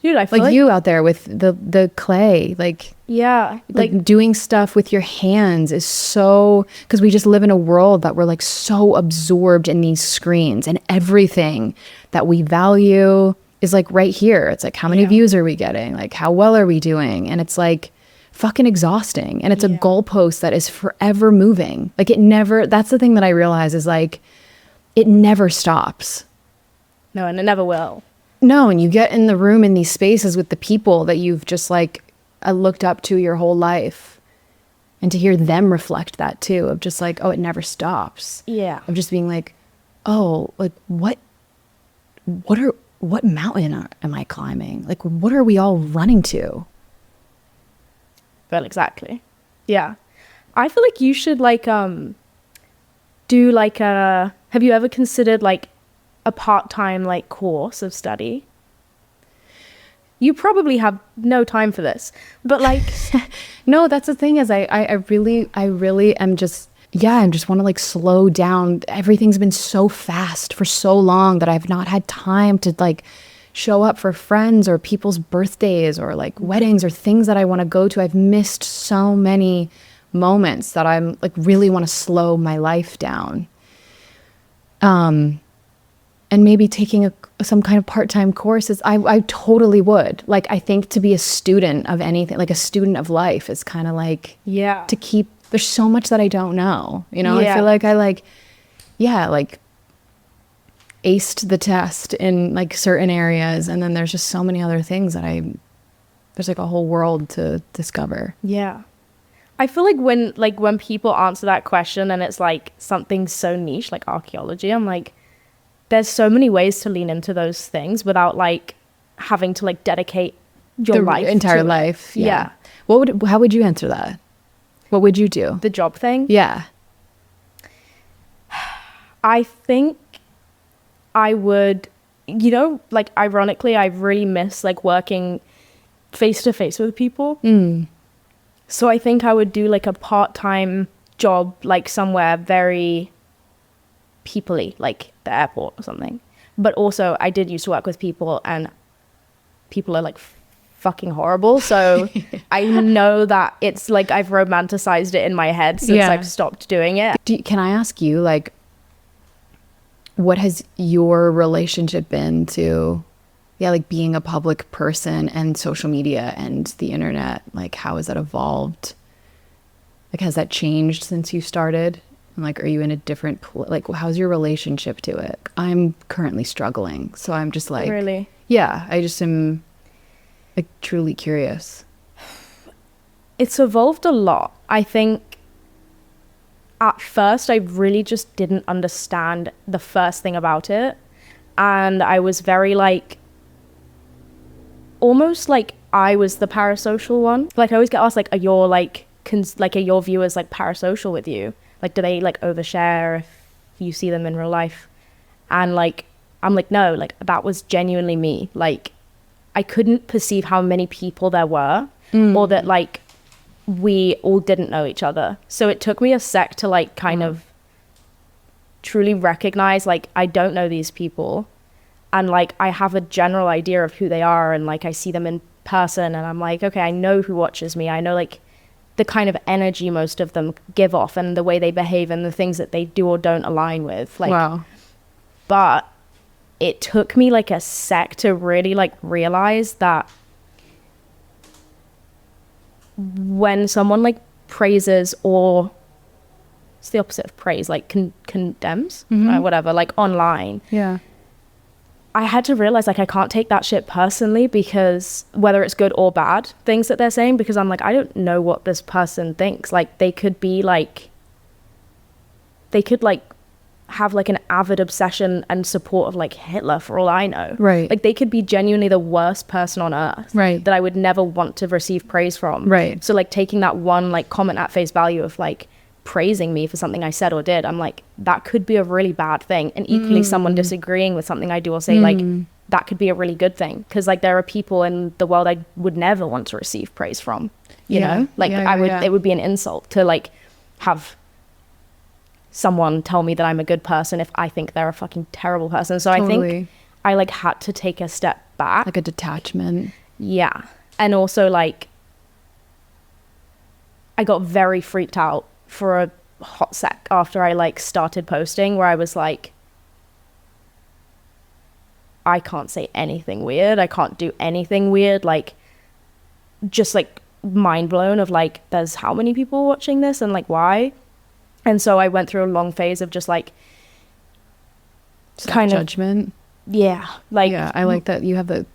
dude, I feel like you out there with the clay, like yeah, like doing stuff with your hands is so, because we just live in a world that we're like so absorbed in these screens and everything that we value is like right here. It's like how many views are we getting, like how well are we doing, and it's like fucking exhausting, and it's a goalpost that is forever moving. Like it never, that's the thing that I realize is like it never stops. No, and it never will. No, and you get in the room in these spaces with the people that you've just like looked up to your whole life. And to hear them reflect that too, of just like, oh, it never stops. Yeah. Of just being like, oh, like what mountain am I climbing? Like, what are we all running to? Well, exactly. Yeah. I feel like you should like, do like have you ever considered like a part-time like course of study? You probably have no time for this, but like no, that's the thing is I really am just, yeah, I just want to like slow down. Everything's been so fast for so long that I've not had time to like show up for friends or people's birthdays or like weddings or things that I want to go to. I've missed so many moments that I'm like really want to slow my life down. And maybe taking some kind of part-time courses. I totally would. Like, I think to be a student of anything, like a student of life, is kind of like, to keep, there's so much that I don't know, you know? I feel like I aced the test in like certain areas, and then there's just so many other things that there's like a whole world to discover. Yeah. I feel like when people answer that question and it's like something so niche like archaeology, I'm like, there's so many ways to lean into those things without like having to like dedicate your entire life. Yeah. How would you answer that? What would you do? The job thing? Yeah. I think I would, you know, like ironically, I really miss like working face to face with people. So I think I would do like a part-time job, like somewhere very people-y, like the airport or something. But also I did used to work with people, and people are like fucking horrible. So I know that it's like I've romanticized it in my head since I've stopped doing it. Can I ask you, like, what has your relationship been to, like being a public person and social media and the internet? Like, how has that evolved? Like, has that changed since you started? And like, are you in a different, like, how's your relationship to it? I'm currently struggling. So I'm just like, really? Yeah, I just am like truly curious. It's evolved a lot. I think at first I really just didn't understand the first thing about it. And I was very like, almost like I was the parasocial one. Like I always get asked like, are your like, are your viewers like parasocial with you? Like, do they like overshare if you see them in real life? And like, I'm like, no, like that was genuinely me. Like, I couldn't perceive how many people there were, or that like we all didn't know each other. So it took me a sec to like kind of truly recognize like I don't know these people, and like I have a general idea of who they are, and like I see them in person, and I'm like, okay, I know who watches me. I know like the kind of energy most of them give off, and the way they behave, and the things that they do or don't align with. Like, wow. But it took me like a sec to really like realize that when someone like praises, or it's the opposite of praise, like condemns, whatever, like online. Yeah. I had to realize like I can't take that shit personally, because whether it's good or bad things that they're saying, because I'm like, I don't know what this person thinks. Like they could have like an avid obsession and support of like Hitler for all I know. Right. Like they could be genuinely the worst person on earth. Right. That I would never want to receive praise from. Right. So like taking that one like comment at face value of like praising me for something I said or did, I'm like, that could be a really bad thing. And equally someone disagreeing with something I do or say, like that could be a really good thing, because like there are people in the world I would never want to receive praise from, you know, like it would be an insult to like have someone tell me that I'm a good person if I think they're a fucking terrible person. So totally. I think I like had to take a step back, like a detachment. Yeah. And also like I got very freaked out for a hot sec after I like started posting, where I was like, I can't say anything weird, I can't do anything weird, like just like mind blown of like, there's how many people watching this and like why. And so I went through a long phase of just like kind of judgment. Yeah, like yeah, I like that you have the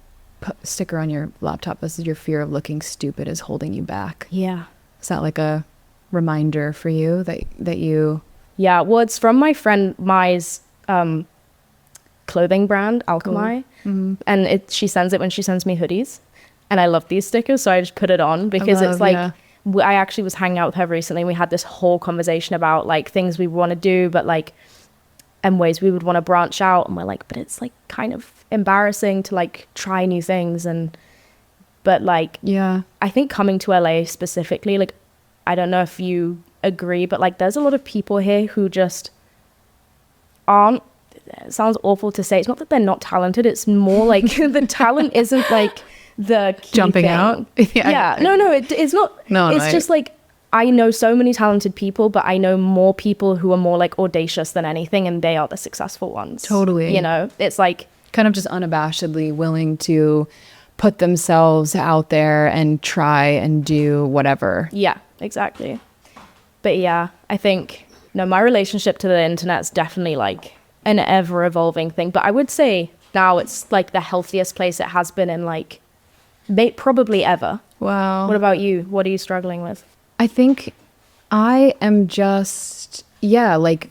sticker on your laptop. This is your fear of looking stupid is holding you back. Yeah. Is that like a reminder for you that you? Yeah, well, it's from my friend Mai's clothing brand, Alchemy. Cool. And she sends it when she sends me hoodies, and I love these stickers, so I just put it on because it's like I actually was hanging out with her recently, and we had this whole conversation about like things we want to do, but like and ways we would want to branch out, and we're like, but it's like kind of embarrassing to like try new things. And but like I think coming to LA specifically, like I don't know if you agree, but like there's a lot of people here who just aren't, it sounds awful to say, it's not that they're not talented, it's more like the talent isn't like the key jumping thing. out. No, it's not. It's just like I know so many talented people, but I know more people who are more like audacious than anything, and they are the successful ones. Totally. You know, it's like kind of just unabashedly willing to put themselves out there and try and do whatever. Yeah, exactly. But yeah, I think, no, my relationship to the internet is definitely like an ever evolving thing. But I would say now it's like the healthiest place it has been in like probably ever. Wow. What about you? What are you struggling with? I think I am just, like,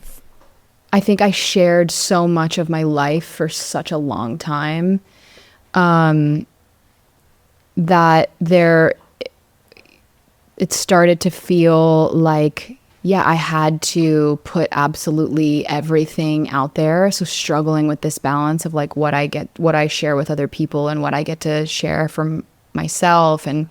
I think I shared so much of my life for such a long time that it started to feel like, I had to put absolutely everything out there. So struggling with this balance of like what I share with other people and what I get to share from myself. And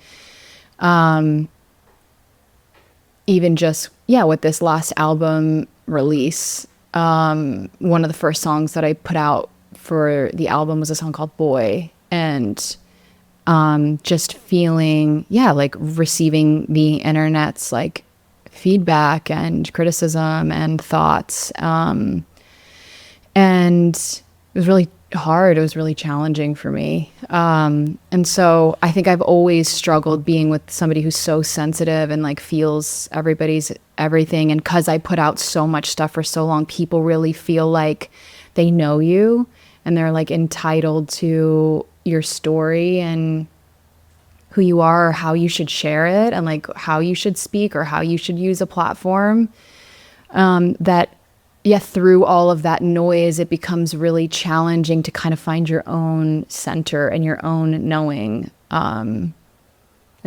even just, with this last album release, one of the first songs that I put out for the album was a song called Boy. And just feeling, like receiving the internet's like feedback and criticism and thoughts. And it was really hard. It was really challenging for me. And so I think I've always struggled being with somebody who's so sensitive and like feels everybody's everything. And 'cause I put out so much stuff for so long, people really feel like they know you and they're like entitled to your story and who you are or how you should share it and like how you should speak or how you should use a platform. Through all of that noise, it becomes really challenging to kind of find your own center and your own knowing. And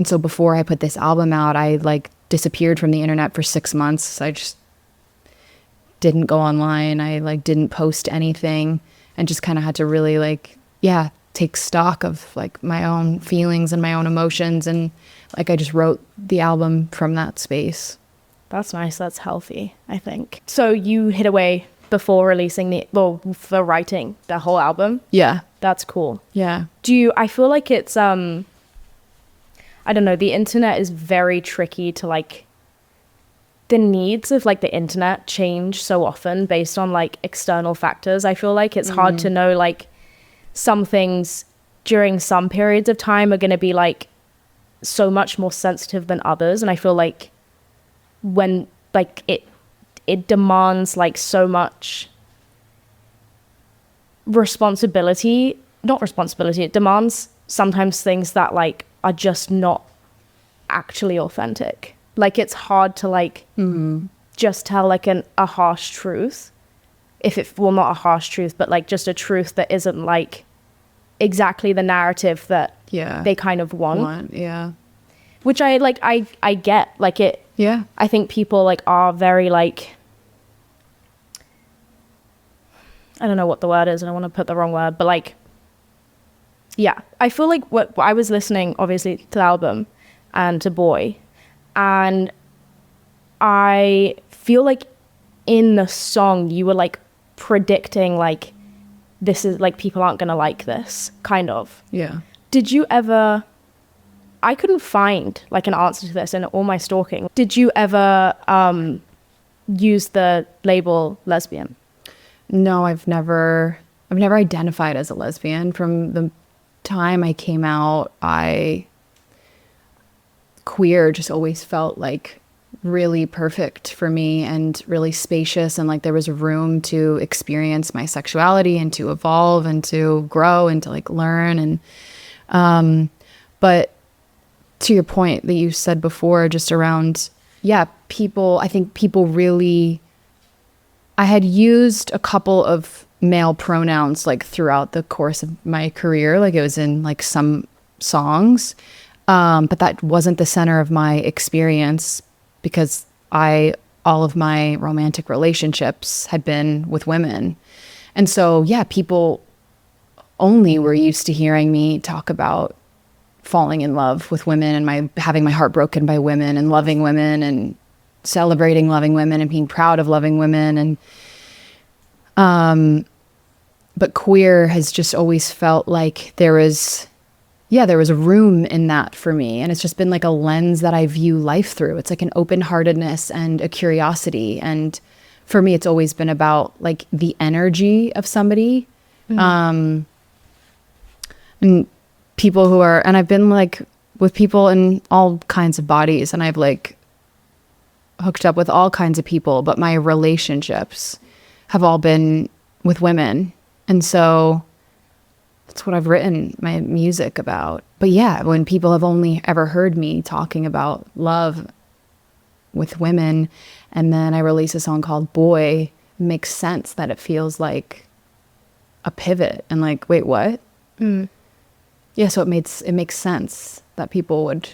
so before I put this album out, I like disappeared from the internet for 6 months. I just didn't go online. I like didn't post anything and just kind of had to really like, take stock of like my own feelings and my own emotions. And like, I just wrote the album from that space. That's nice. That's healthy, I think. So you hid away before releasing for writing the whole album? Yeah. That's cool. Yeah. I feel like it's, I don't know, the internet is very tricky to like, the needs of like the internet change so often based on like external factors. I feel like it's hard to know like some things during some periods of time are going to be like so much more sensitive than others. And I feel like when like it demands like so much it demands sometimes things that like are just not actually authentic. Like it's hard to like just tell like a harsh truth, not a harsh truth, but like just a truth that isn't like exactly the narrative that they kind of want. Which I get like it. Yeah. I think people like are very like, I don't know what the word is. I don't want to put the wrong word, but like, I feel like what I was listening obviously to the album and to Boy, and I feel like in the song you were like predicting like this is like people aren't gonna like this kind of. Yeah. Did you ever, I couldn't find like an answer to this in all my stalking. Did you ever use the label lesbian? No, I've never identified as a lesbian. From the time I came out, queer just always felt like really perfect for me and really spacious, and like there was room to experience my sexuality and to evolve and to grow and to like learn. And but to your point that you said before, just around I think people really, I had used a couple of male pronouns like throughout the course of my career, like it was in like some songs, but that wasn't the center of my experience because all of my romantic relationships had been with women. And so, people only were used to hearing me talk about falling in love with women and having my heart broken by women and loving women and celebrating loving women and being proud of loving women. And, but queer has just always felt like there was yeah, there was a room in that for me. And it's just been like a lens that I view life through. It's like an open-heartedness and a curiosity. And for me, it's always been about like the energy of somebody. And people who are, and I've been like with people in all kinds of bodies, and I've like hooked up with all kinds of people, but my relationships have all been with women. And so that's what I've written my music about. But yeah, when people have only ever heard me talking about love with women, and then I release a song called Boy, it makes sense that it feels like a pivot and like, wait, what? Yeah, so it makes sense that people would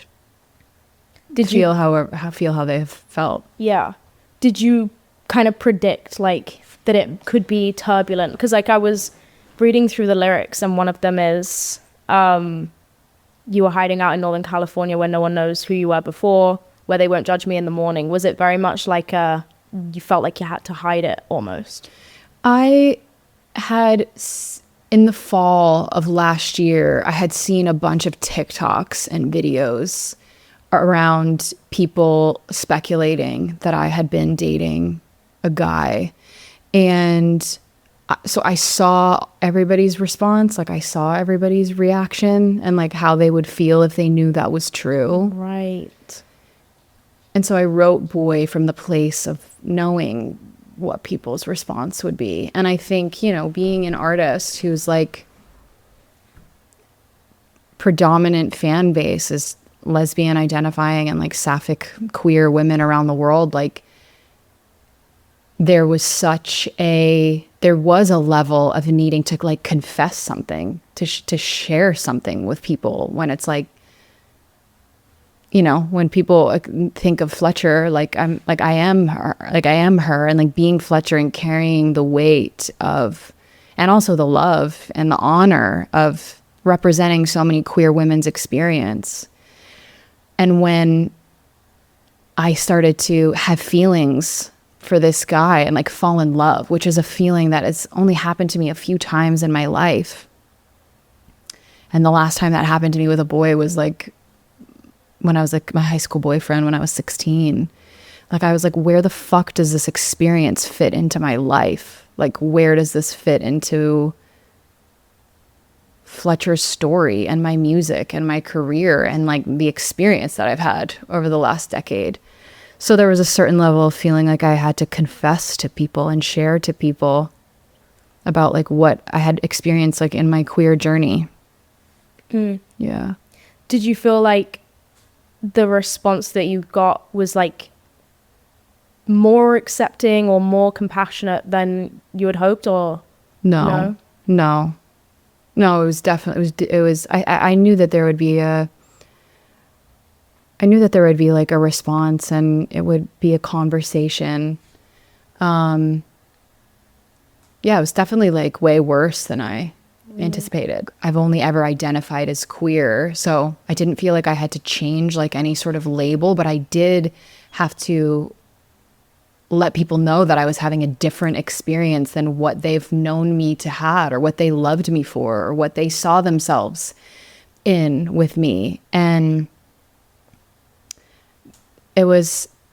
feel how they have felt. Yeah. Did you kind of predict like that it could be turbulent? Because like I was reading through the lyrics, and one of them is you were hiding out in Northern California where no one knows who you were before, where they won't judge me in the morning. Was it very much like you felt like you had to hide it almost? I had, in the fall of last year, I had seen a bunch of TikToks and videos around people speculating that I had been dating a guy. And so I saw everybody's response, like I saw everybody's reaction and like how they would feel if they knew that was true. Right. And so I wrote Boy from the place of knowing what people's response would be. And I think, you know, being an artist who's like predominant fan base is lesbian identifying and like sapphic queer women around the world, like there was a level of needing to like confess something, to share something with people, when it's like, you know, when people think of Fletcher, like I am her, and like being Fletcher and carrying the weight of, and also the love and the honor of representing so many queer women's experience. And when I started to have feelings for this guy and like fall in love, which is a feeling that has only happened to me a few times in my life. And the last time that happened to me with a boy was like when I was like my high school boyfriend when I was 16. Like I was like, where the fuck does this experience fit into my life? Like where does this fit into Fletcher's story and my music and my career and like the experience that I've had over the last decade? So there was a certain level of feeling like I had to confess to people and share to people about like what I had experienced like in my queer journey. Yeah. Did you feel like the response that you got was like more accepting or more compassionate than you had hoped, or no? No, it was definitely, I knew that there would be like a response and it would be a conversation. Yeah, it was definitely like way worse than I anticipated. I've only ever identified as queer, so I didn't feel like I had to change like any sort of label, but I did have to let people know that I was having a different experience than what they've known me to have, or what they loved me for, or what they saw themselves in with me. And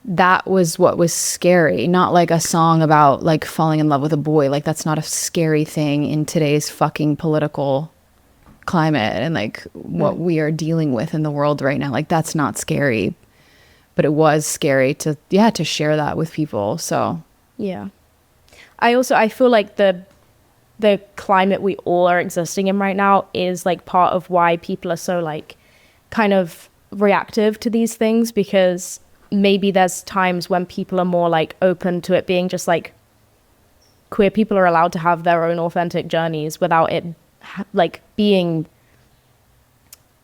that was what was scary. Not like a song about like falling in love with a boy. Like that's not a scary thing in today's fucking political climate and like what we are dealing with in the world right now. Like that's not scary. But it was scary to share that with people. So yeah, I feel like the climate we all are existing in right now is like part of why people are so like kind of reactive to these things, because maybe there's times when people are more like open to it being just like queer people are allowed to have their own authentic journeys without it like being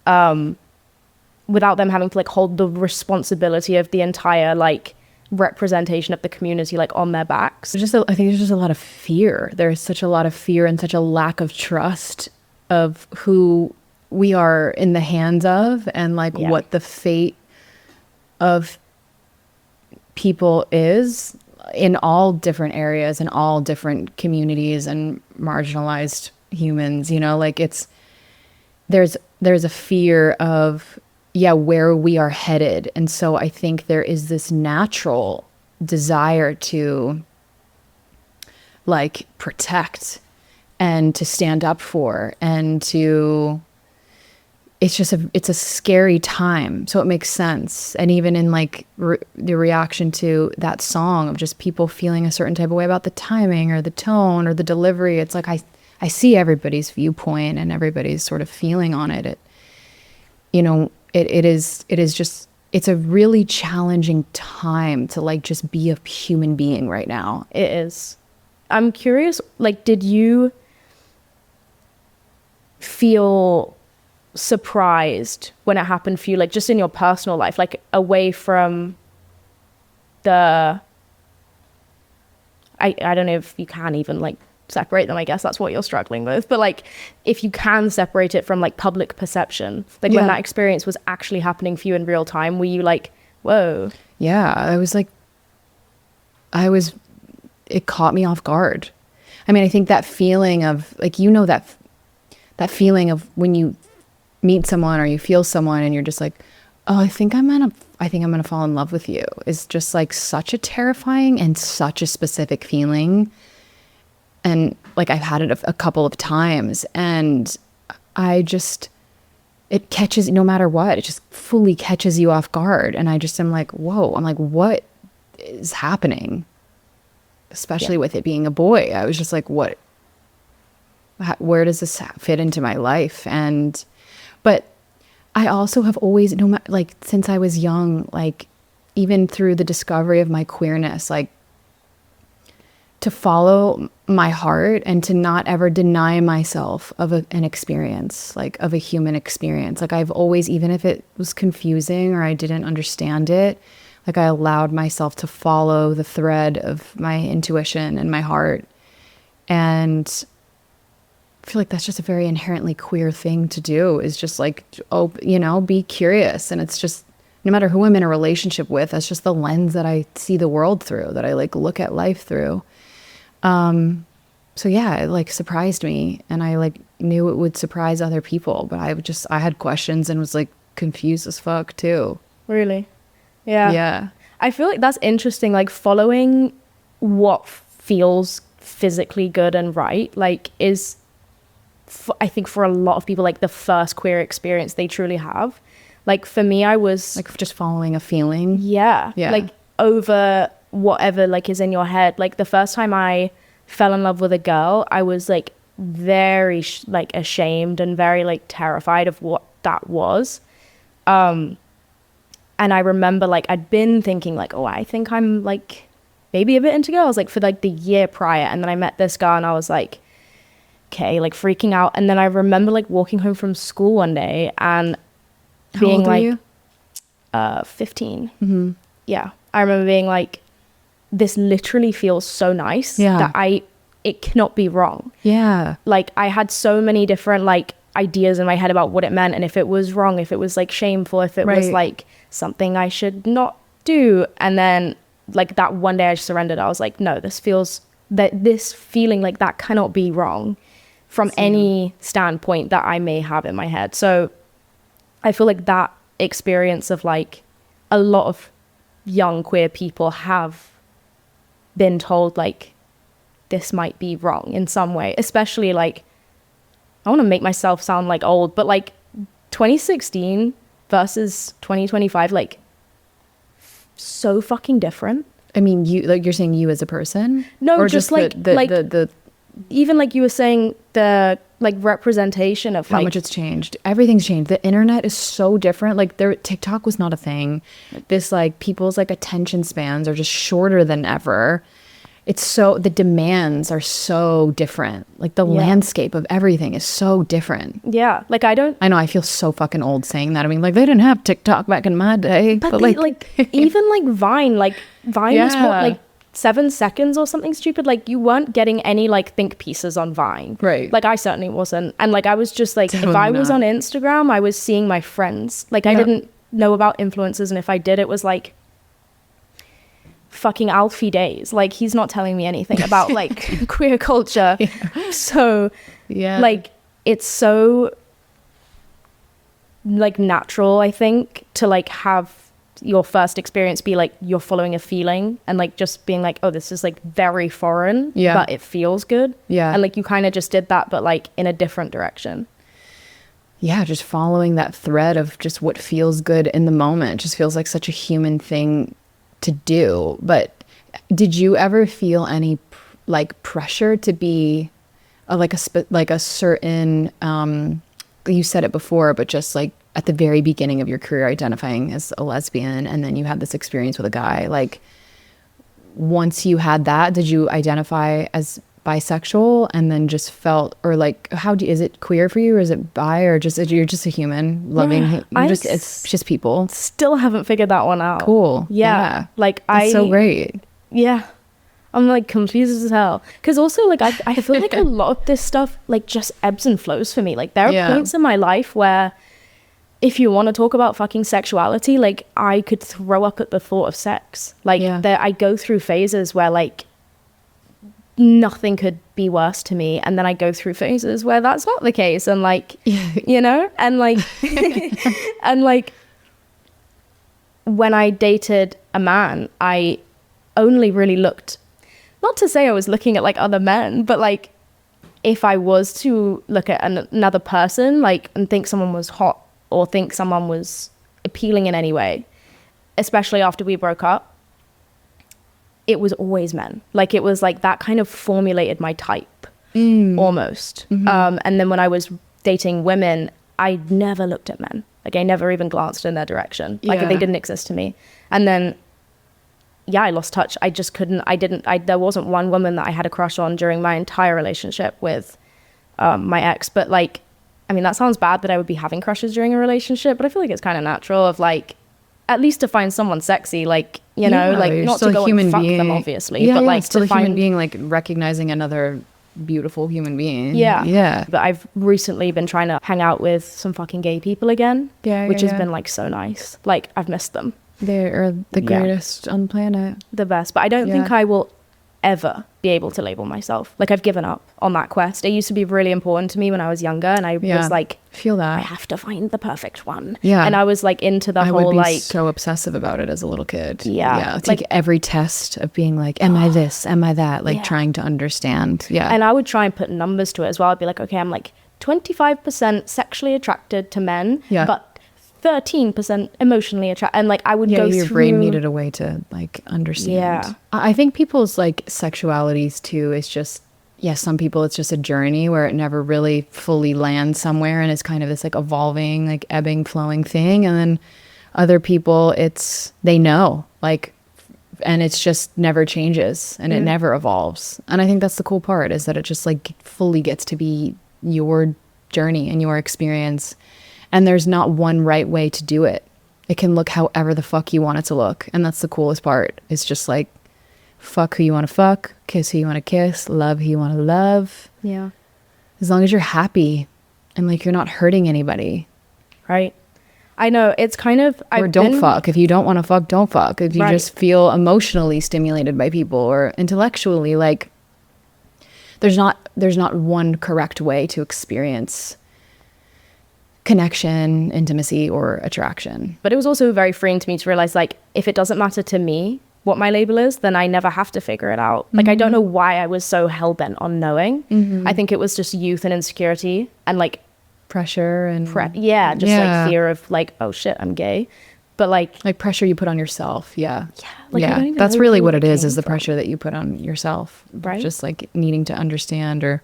without them having to like hold the responsibility of the entire like representation of the community like on their backs. I think there's just a lot of fear. There's such a lot of fear and such a lack of trust of who we are in the hands of, and like what the fate of people is in all different areas and all different communities and marginalized humans, you know, like there's there's a fear of, where we are headed. And so I think there is this natural desire to like protect and to stand up for, and to, it's a scary time. So it makes sense. And even in like the reaction to that song of just people feeling a certain type of way about the timing or the tone or the delivery, it's like, I see everybody's viewpoint and everybody's sort of feeling on it. It is just, it's a really challenging time to like just be a human being right now. It is. I'm curious, like, did you feel surprised when it happened for you, like just in your personal life, like away from the, I don't know if you can even like separate them, I guess that's what you're struggling with, but like if you can separate it from like public perception, like when that experience was actually happening for you in real time, were you like, whoa? Yeah, it caught me off guard. I mean, I think that feeling of like, that feeling of when you meet someone or you feel someone and you're just like, oh, I think I'm gonna fall in love with you, is just like such a terrifying and such a specific feeling. And like I've had it a couple of times, and it catches, no matter what, it just fully catches you off guard. And I just am like, whoa, I'm like, what is happening? Especially with it being a boy. I was just like, where does this fit into my life? But I also have always, like since I was young, like even through the discovery of my queerness, like to follow my heart and to not ever deny myself of an experience, like of a human experience. Like I've always, even if it was confusing or I didn't understand it, like I allowed myself to follow the thread of my intuition and my heart. And I feel like that's just a very inherently queer thing to do, is just like, be curious. And it's just, no matter who I'm in a relationship with, that's just the lens that I see the world through, that I like look at life through. So yeah, it like surprised me, and I like knew it would surprise other people, but I had questions and was like confused as fuck too. Really? Yeah. Yeah. I feel like that's interesting, like following what feels physically good and right, like is, I think for a lot of people, like the first queer experience they truly have. Like for me, I was like just following a feeling. Yeah. Like over whatever like is in your head. Like the first time I fell in love with a girl, I was like very like ashamed and very like terrified of what that was. And I remember like I'd been thinking like, oh, I think I'm like maybe a bit into girls, like for like the year prior. And then I met this girl and I was like, okay, like freaking out. And then I remember like walking home from school one day and being like, you? 15. Mm-hmm. Yeah. I remember being like, this literally feels so nice that it cannot be wrong. Yeah. Like I had so many different like ideas in my head about what it meant. And if it was wrong, if it was like shameful, if it was like something I should not do. And then like that one day I just surrendered. I was like, no, this feeling like that cannot be wrong from any standpoint that I may have in my head. So I feel like that experience of like a lot of young queer people have been told like this might be wrong in some way, especially like, I want to make myself sound like old, but like 2016 versus 2025, like so fucking different. I mean, you're saying you as a person? No, or just like the even like you were saying, the like representation of how much it's changed. Everything's changed. The internet is so different. Like TikTok was not a thing. This like people's like attention spans are just shorter than ever. It's so, the demands are so different. Like the landscape of everything is so different. Yeah. Like I know I feel so fucking old saying that. I mean, like they didn't have TikTok back in my day. But like even like Vine was what, like 7 seconds or something stupid. Like you weren't getting any like think pieces on Vine. Right. Like I certainly wasn't. And like I was just like, Definitely if I was not. on Instagram, I was seeing my friends. Like I didn't know about influencers. And if I did, it was like fucking Alfie days. Like he's not telling me anything about like queer culture. So like it's so like natural, I think, to like have your first experience be like you're following a feeling and like just being like, oh, this is like very foreign, but it feels good. And like you kind of just did that, but like in a different direction. Yeah, just following that thread of just what feels good in the moment. It just feels like such a human thing to do. But did you ever feel any like pressure to be like a certain you said it before, but just like at the very beginning of your career identifying as a lesbian, and then you had this experience with a guy, like once you had that, did you identify as bisexual and then just felt, or like is it queer for you, or is it bi, or just you're just a human loving it's just people? Still haven't figured that one out. Cool. Yeah. Like that's so great. Yeah. I'm like confused as hell. Because also like I feel like a lot of this stuff like just ebbs and flows for me. Like there are points in my life where if you want to talk about fucking sexuality, like I could throw up at the thought of sex. Like I go through phases where like nothing could be worse to me, and then I go through phases where that's not the case, and like you know, and like and like when I dated a man, I only really looked, not to say I was looking at like other men, but like if I was to look at another person like and think someone was hot or think someone was appealing in any way, especially after we broke up, it was always men. Like it was like that kind of formulated my type almost. And then when I was dating women, I never looked at men. Like I never even glanced in their direction. Like they didn't exist to me. And then I lost touch. I just couldn't, there wasn't one woman that I had a crush on during my entire relationship with my ex. But like, I mean, that sounds bad that I would be having crushes during a relationship, but I feel like it's kind of natural of like, at least to find someone sexy, like, you know, like not to go and fuck them obviously, but like still to a human being, like recognizing another beautiful human being. But I've recently been trying to hang out with some fucking gay people again, which has been like so nice. Like I've missed them. They are the greatest on the planet. The best. But I don't think I will ever be able to label myself. Like I've given up on that quest. It used to be really important to me when I was younger, and I was like, feel that I have to find the perfect one. Yeah. And I was like into the I whole would be like so obsessive about it as a little kid. Yeah. Take every test of being like, am I this? Am I that? Like trying to understand. Yeah. And I would try and put numbers to it as well. I'd be like, okay, I'm like 25% sexually attracted to men, but 13% emotionally attracted, and like I would go your through. brain needed a way to like understand. I think people's like sexualities too is just some people it's just a journey where it never really fully lands somewhere, and it's kind of this like evolving, like ebbing, flowing thing. And then other people they know, like, and it's just never changes and it never evolves. And I think that's the cool part, is that it just like fully gets to be your journey and your experience. And there's not one right way to do it. It can look however the fuck you want it to look. And that's the coolest part. It's just like, fuck who you want to fuck, kiss who you want to kiss, love who you want to love. Yeah. As long as you're happy and like you're not hurting anybody. Right. I know, it's kind of... don't fuck. If you don't want to fuck, don't fuck. If you just feel emotionally stimulated by people or intellectually, like there's not one correct way to experience connection, intimacy, or attraction. But it was also very freeing to me to realize, like, if it doesn't matter to me what my label is, then I never have to figure it out. Like, I don't know why I was so hell-bent on knowing. I think it was just youth and insecurity and like pressure and like fear of like, oh shit, I'm gay. But like pressure you put on yourself. Like, that's really what it is the pressure that you put on yourself, right? Just like needing to understand, or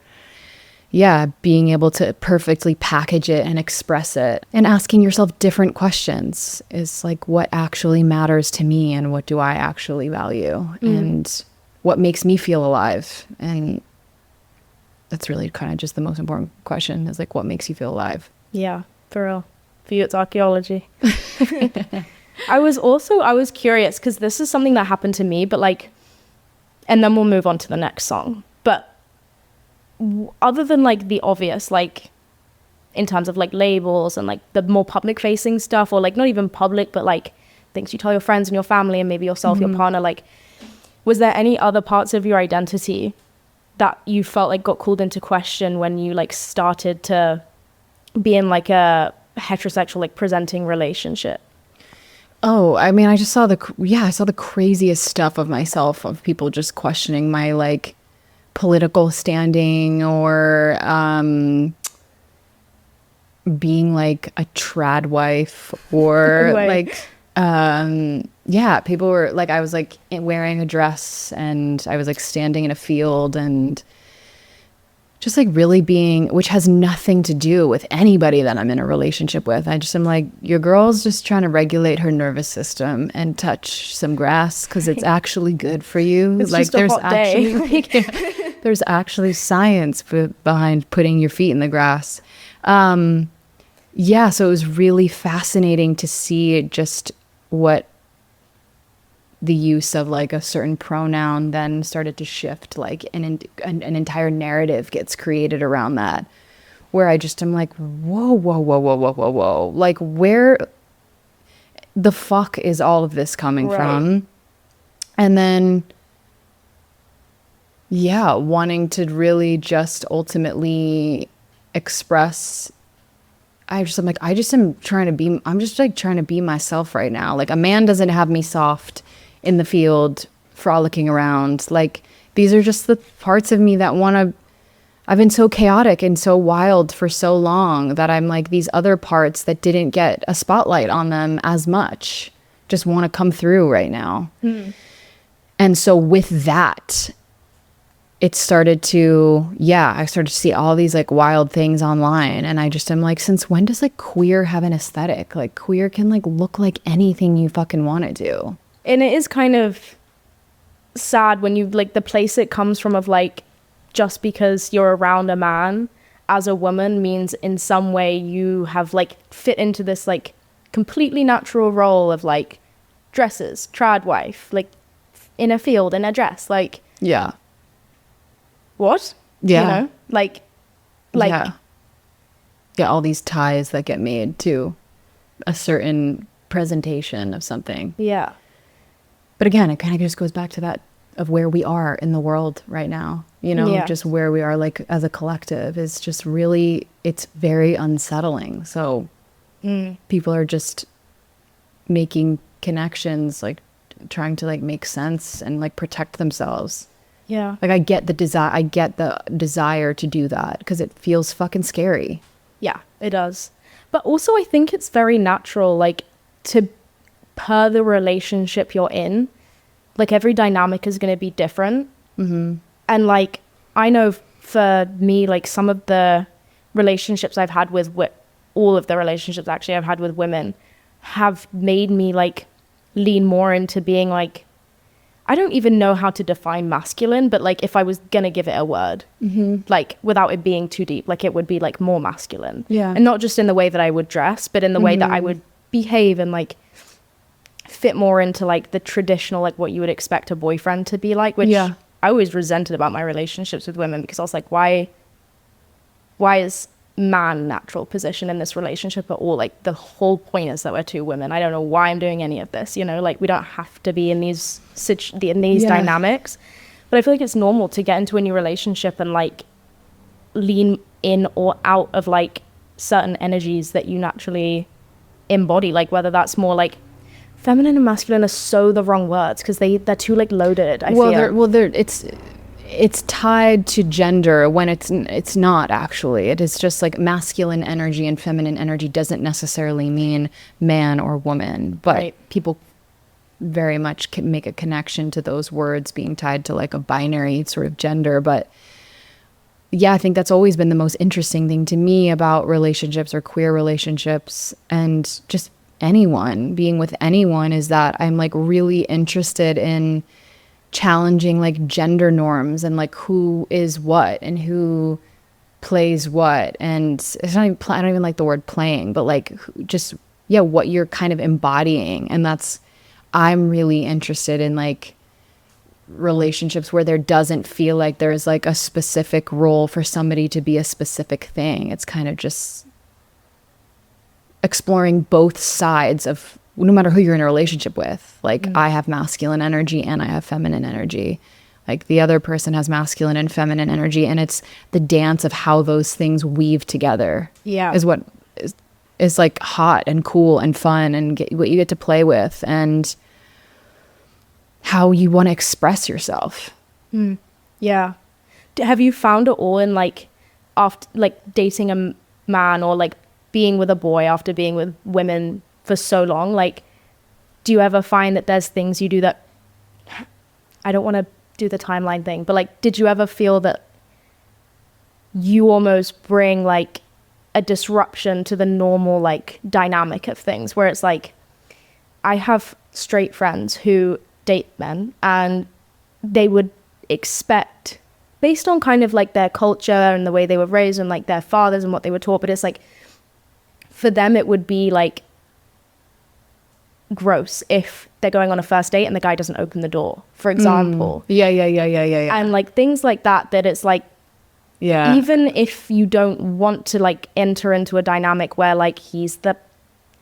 being able to perfectly package it and express it, and asking yourself different questions is like, what actually matters to me, and what do I actually value, and what makes me feel alive. And that's really kind of just the most important question, is like, what makes you feel alive? Yeah, for real. For you, it's archaeology. I was curious, because this is something that happened to me, but like, and then we'll move on to the next song. But other than like the obvious, like in terms of like labels and like the more public facing stuff, or like not even public, but like things you tell your friends and your family and maybe yourself, your partner, like, was there any other parts of your identity that you felt like got called into question when you like started to be in like a heterosexual, like, presenting relationship? Oh, I mean, I just saw I saw the craziest stuff of myself, of people just questioning my like political standing, or being like a trad wife, or like yeah, people were like, I was like wearing a dress and I was like standing in a field and just like really being, which has nothing to do with anybody that I'm in a relationship with. I just am like, your girl's just trying to regulate her nervous system and touch some grass because it's actually good for you. It's like just a hot day. There's actually science behind putting your feet in the grass. Yeah, so it was really fascinating to see just what the use of like a certain pronoun then started to shift, like an entire narrative gets created around that, where I just am like, whoa, like where the fuck is all of this coming from? And then yeah, wanting to really just ultimately express, I'm just trying to be myself right now. Like, a man doesn't have me soft in the field frolicking around. Like, these are just the parts of me that I've been so chaotic and so wild for so long that I'm like, these other parts that didn't get a spotlight on them as much just want to come through right now. And so with that, it started to, I started to see all these like wild things online. And I just am like, since when does like queer have an aesthetic? Like, queer can like look like anything you fucking want to do. And it is kind of sad when you like the place it comes from, of like, just because you're around a man as a woman means in some way you have like fit into this like completely natural role of like dresses, trad wife, like in a field, in a dress, like, yeah. What? Yeah. You know, like yeah, all these ties that get made to a certain presentation of something. Yeah. But again, it kind of just goes back to that of where we are in the world right now, you know, just where we are like as a collective is just really, it's very unsettling. So people are just making connections, like trying to like make sense and like protect themselves. Yeah. Like I get the desire to do that because it feels fucking scary. Yeah, it does. But also I think it's very natural, like, to per the relationship you're in, like every dynamic is going to be different. And like, I know for me, like some of the relationships I've had with all of the relationships actually I've had with women have made me like lean more into being like, I don't even know how to define masculine, but like if I was gonna give it a word, like without it being too deep, like it would be like more masculine. Yeah. And not just in the way that I would dress, but in the way that I would behave and like fit more into like the traditional, like what you would expect a boyfriend to be like, which I always resented about my relationships with women, because I was like, why is man natural position in this relationship at all? Like the whole point is that we're two women. I don't know why I'm doing any of this, you know, like we don't have to be in these dynamics. But I feel like it's normal to get into a new relationship and like lean in or out of like certain energies that you naturally embody, like whether that's more like feminine and masculine are so the wrong words because they're too like loaded. I feel it's tied to gender when it's not actually. It is just like masculine energy and feminine energy doesn't necessarily mean man or woman, but people very much can make a connection to those words being tied to like a binary sort of gender. But yeah, I think that's always been the most interesting thing to me about relationships or queer relationships and just anyone being with anyone is that I'm like really interested in challenging like gender norms and like who is what and who plays what. And it's not even, I don't even like the word playing, but like just what you're kind of embodying. And I'm really interested in like relationships where there doesn't feel like there's like a specific role for somebody to be a specific thing. It's kind of just exploring both sides of no matter who you're in a relationship with. Like I have masculine energy and I have feminine energy. Like the other person has masculine and feminine energy, and it's the dance of how those things weave together. Yeah, is what is like hot and cool and fun, and what you get to play with, and how you want to express yourself. Yeah. Have you found it all in like after like dating a man, or like being with a boy after being with women for so long? Like, do you ever find that there's things you do that, I don't want to do the timeline thing, but like, did you ever feel that you almost bring like a disruption to the normal like dynamic of things, where it's like, I have straight friends who date men, and they would expect, based on kind of like their culture and the way they were raised and like their fathers and what they were taught, but it's like, for them it would be like gross if they're going on a first date and the guy doesn't open the door, for example. Yeah. And like things like that it's like, even if you don't want to like enter into a dynamic where like he's the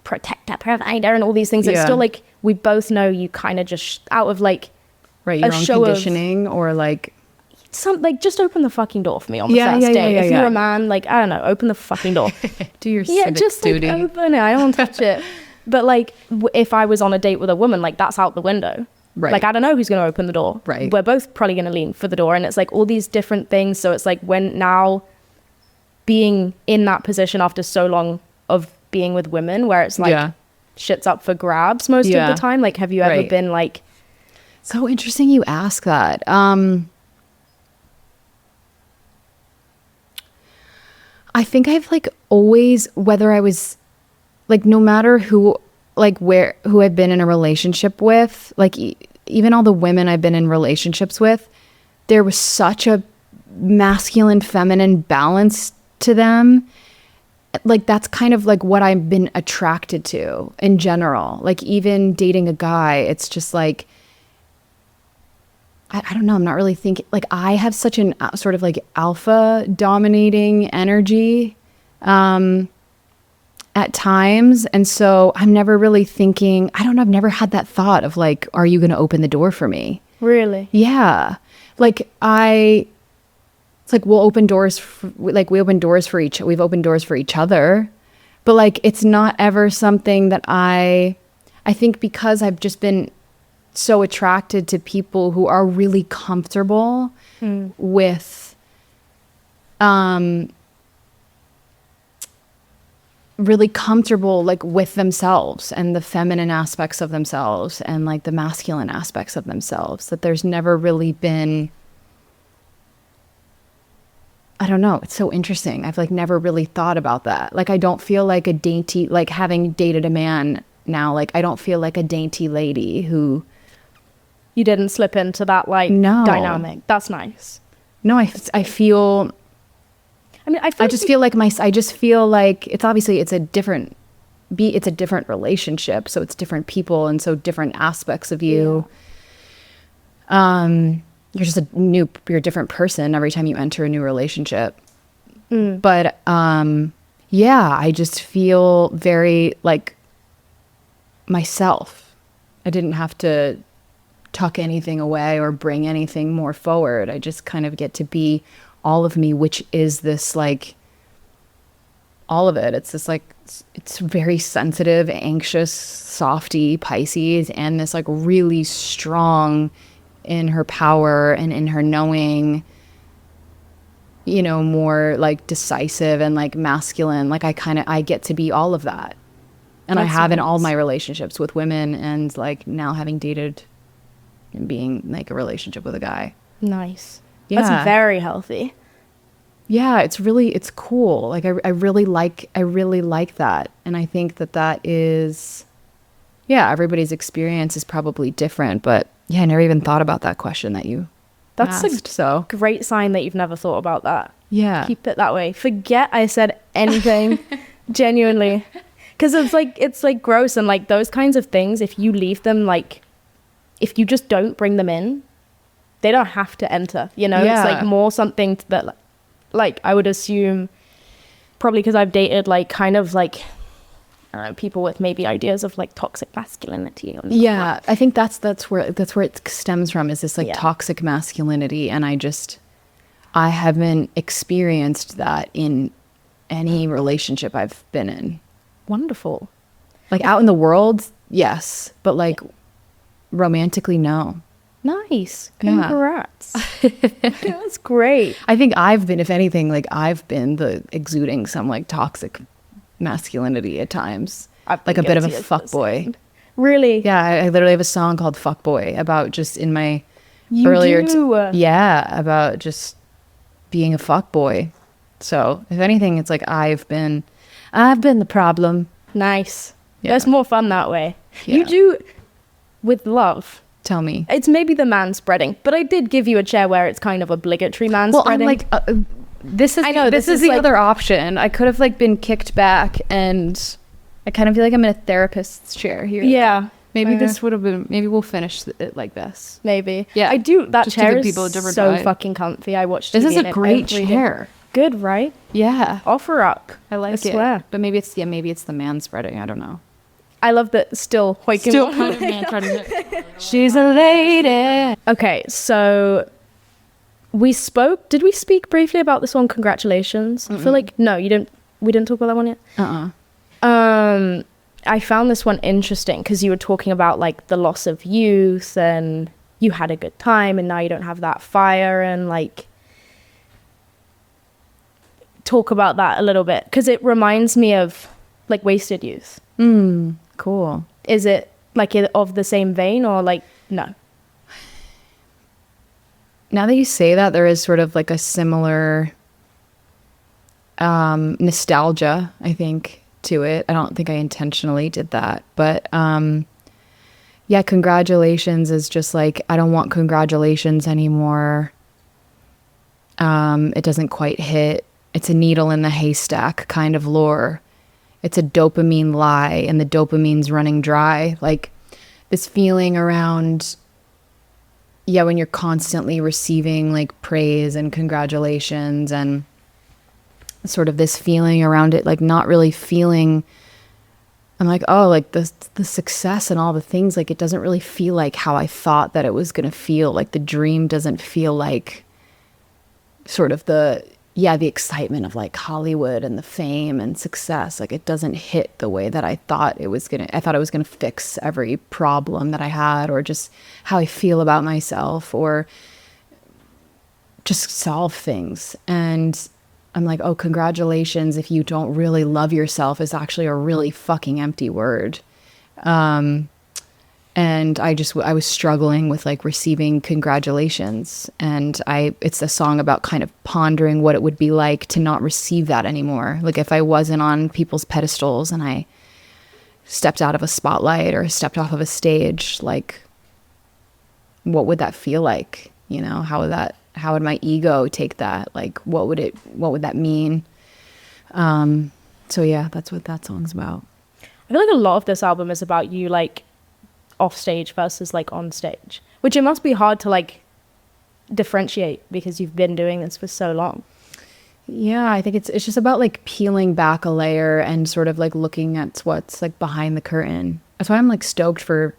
protector, provider, and all these things, it's still like, we both know you kind of just out of like your own conditioning, or like some like, just open the fucking door for me on the first date. If you're a man, like, I don't know, open the fucking door. Do your civic duty. Like, open it. I don't want to touch it. But like, if I was on a date with a woman, like, that's out the window. Right. Like, I don't know who's going to open the door. Right. We're both probably going to lean for the door. And it's like all these different things. So it's like, when now being in that position after so long of being with women, where it's like shit's up for grabs most of the time. Like, have you ever been like... So interesting you ask that. I think I've like always, whether I was like, no matter who, like who I've been in a relationship with, like even all the women I've been in relationships with, there was such a masculine, feminine balance to them. Like, that's kind of like what I've been attracted to in general. Like, even dating a guy, it's just like, I don't know, I'm not really thinking, like, I have such an sort of like alpha dominating energy at times. And so I'm never really thinking, I don't know, I've never had that thought of like, are you going to open the door for me? Really? Yeah. Like it's like we'll open doors, we've opened doors for each other. But like, it's not ever something that I think, because I've just been so attracted to people who are really comfortable with really comfortable like with themselves and the feminine aspects of themselves and like the masculine aspects of themselves, that there's never really been, I don't know, it's so interesting. I've like never really thought about that. Like, I don't feel like a dainty, like having dated a man now, like I don't feel like a dainty lady who... You didn't slip into that like dynamic. That's nice. No, I feel... I mean, I just feel like it's obviously it's a different relationship, so it's different people and so different aspects of you. You're just you're a different person every time you enter a new relationship. But I just feel very like myself. I didn't have to tuck anything away or bring anything more forward. I just kind of get to be all of me, which is this like all of it. It's this like, it's very sensitive, anxious, softy Pisces, and this like really strong in her power and in her knowing, you know, more like decisive and like masculine. Like I get to be all of that. And I have in all my relationships with women, and like now having dated and being like a relationship with a guy. Nice. Yeah. That's very healthy. Yeah, it's cool. Like I really like that. And I think that is, everybody's experience is probably different, but yeah, I never even thought about that question that you asked. So great sign that you've never thought about that. Yeah. Keep it that way. Forget I said anything. Genuinely. Because it's like gross, and like those kinds of things, if you leave them, like if you just don't bring them in, they don't have to enter, you know? It's like more something that like I would assume, probably because I've dated like kind of like, I don't know, people with maybe ideas of like toxic masculinity. I think that's where it stems from, is this like toxic masculinity. And I haven't experienced that in any relationship I've been in. Wonderful. Like out in the world, yes, but like romantically, no. Nice. Congrats. That's great. I think I've been, if anything, like I've been the exuding some like toxic masculinity at times. Like a bit of a fuckboy. Really? Yeah, I literally have a song called Fuckboy about just in my yeah, about just being a fuckboy. So if anything, it's like I've been the problem. Nice. Yeah. That's more fun that way. Yeah. You do with love. Tell me. It's maybe the man spreading, but I did give you a chair where it's kind of obligatory man spreading. Well, I'm like, this is the other option. I could have like been kicked back, and I kind of feel like I'm in a therapist's chair here. Yeah. Maybe this would have been, maybe we'll finish it like this. Maybe. Yeah. I do. That just chair is people a different so vibe. fucking comfy. I watched This TV is a great chair. Good, right? Yeah. Offer up. I like it. Swear. But maybe it's the man spreading. I don't know. I love that still kind of man spreading. She's a lady. Okay, so did we speak briefly about this one? Congratulations. I feel like, no, we didn't talk about that one yet. I found this one interesting because you were talking about like the loss of youth and you had a good time and now you don't have that fire, and like talk about that a little bit because it reminds me of like wasted youth. Cool. Is it like of the same vein or like no? Now that you say that, there is sort of like a similar nostalgia, I think, to it. I don't think I intentionally did that, but yeah, congratulations is just like, I don't want congratulations anymore. It doesn't quite hit. It's a needle in the haystack kind of lore. It's a dopamine lie and the dopamine's running dry. Like this feeling around, when you're constantly receiving like praise and congratulations, and sort of this feeling around it, like not really feeling, I'm like, oh, like the success and all the things, like it doesn't really feel like how I thought that it was going to feel. Like the dream doesn't feel like sort of the excitement of like Hollywood and the fame and success. Like it doesn't hit the way that I thought it was I thought it was gonna fix every problem that I had, or just how I feel about myself, or just solve things. And I'm like, oh, congratulations, if you don't really love yourself, is actually a really fucking empty word. And I was struggling with like receiving congratulations. And it's a song about kind of pondering what it would be like to not receive that anymore. Like if I wasn't on people's pedestals and I stepped out of a spotlight or stepped off of a stage, like what would that feel like? You know, how would my ego take that? Like what would that mean? So yeah, that's what that song's about. I feel like a lot of this album is about you like off stage versus like on stage, which it must be hard to like differentiate because you've been doing this for so long. Yeah, I think it's just about like peeling back a layer and sort of like looking at what's like behind the curtain. That's why I'm like stoked for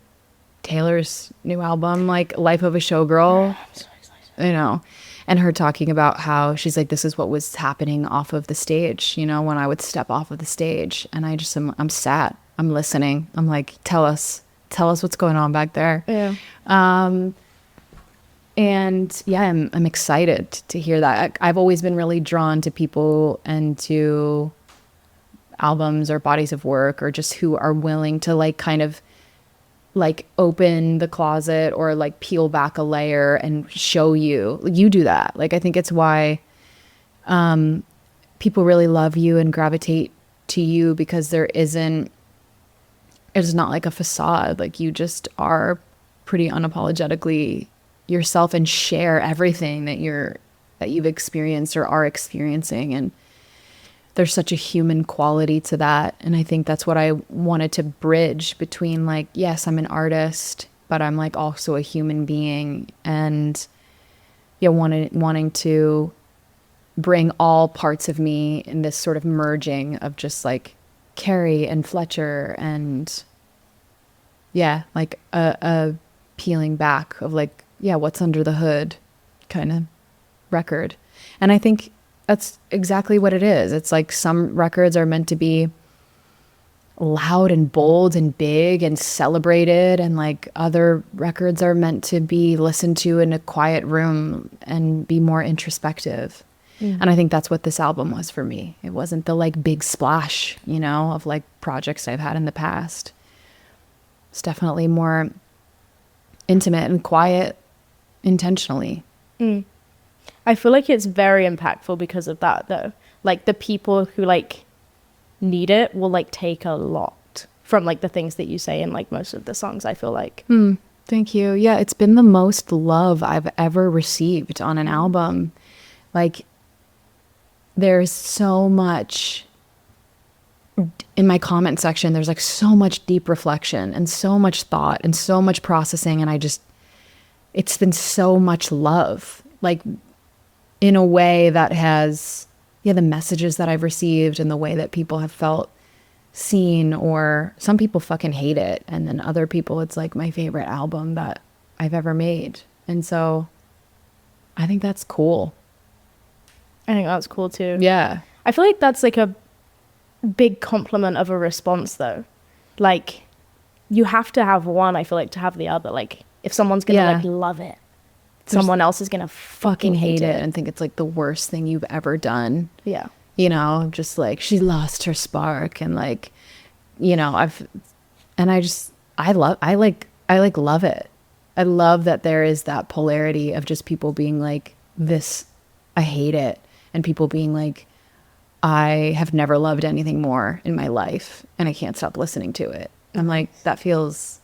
Taylor's new album, like Life of a Showgirl. I'm so excited. You know, and her talking about how she's like, this is what was happening off of the stage, you know, when I would step off of the stage. And I'm sat, I'm listening. I'm like, tell us what's going on back there. Yeah. And yeah, I'm excited to hear that. I've always been really drawn to people and to albums or bodies of work, or just who are willing to like kind of like open the closet or like peel back a layer and show you do that. Like I think it's why people really love you and gravitate to you, because it's not like a facade. Like you just are pretty unapologetically yourself and share everything that you've experienced or are experiencing. And there's such a human quality to that. And I think that's what I wanted to bridge between like, yes, I'm an artist, but I'm like also a human being. And yeah, wanting to bring all parts of me in this sort of merging of just like Carrie and Fletcher, and yeah, like a peeling back of like, yeah, what's under the hood kind of record. And I think that's exactly what it is. It's like some records are meant to be loud and bold and big and celebrated, and like other records are meant to be listened to in a quiet room and be more introspective. And I think that's what this album was for me. It wasn't the like big splash, you know, of like projects I've had in the past. It's definitely more intimate and quiet intentionally. I feel like it's very impactful because of that though. Like the people who like need it will like take a lot from like the things that you say in like most of the songs, I feel like. Thank you. Yeah, it's been the most love I've ever received on an album. Like there's so much in my comment section. There's like so much deep reflection and so much thought and so much processing. And it's been so much love, like in a way that has, the messages that I've received and the way that people have felt seen, or some people fucking hate it. And then other people, it's like my favorite album that I've ever made. And so I think that's cool. I think that's cool too. Yeah. I feel like that's like a big compliment of a response though. Like you have to have one, I feel like, to have the other. Like if someone's gonna like love it, someone else is gonna fucking hate it and think it's like the worst thing you've ever done. Yeah. You know, just like she lost her spark, and like, you know, I love it. I love that there is that polarity of just people being like, this, I hate it. And people being like, I have never loved anything more in my life and I can't stop listening to it. I'm like, that feels,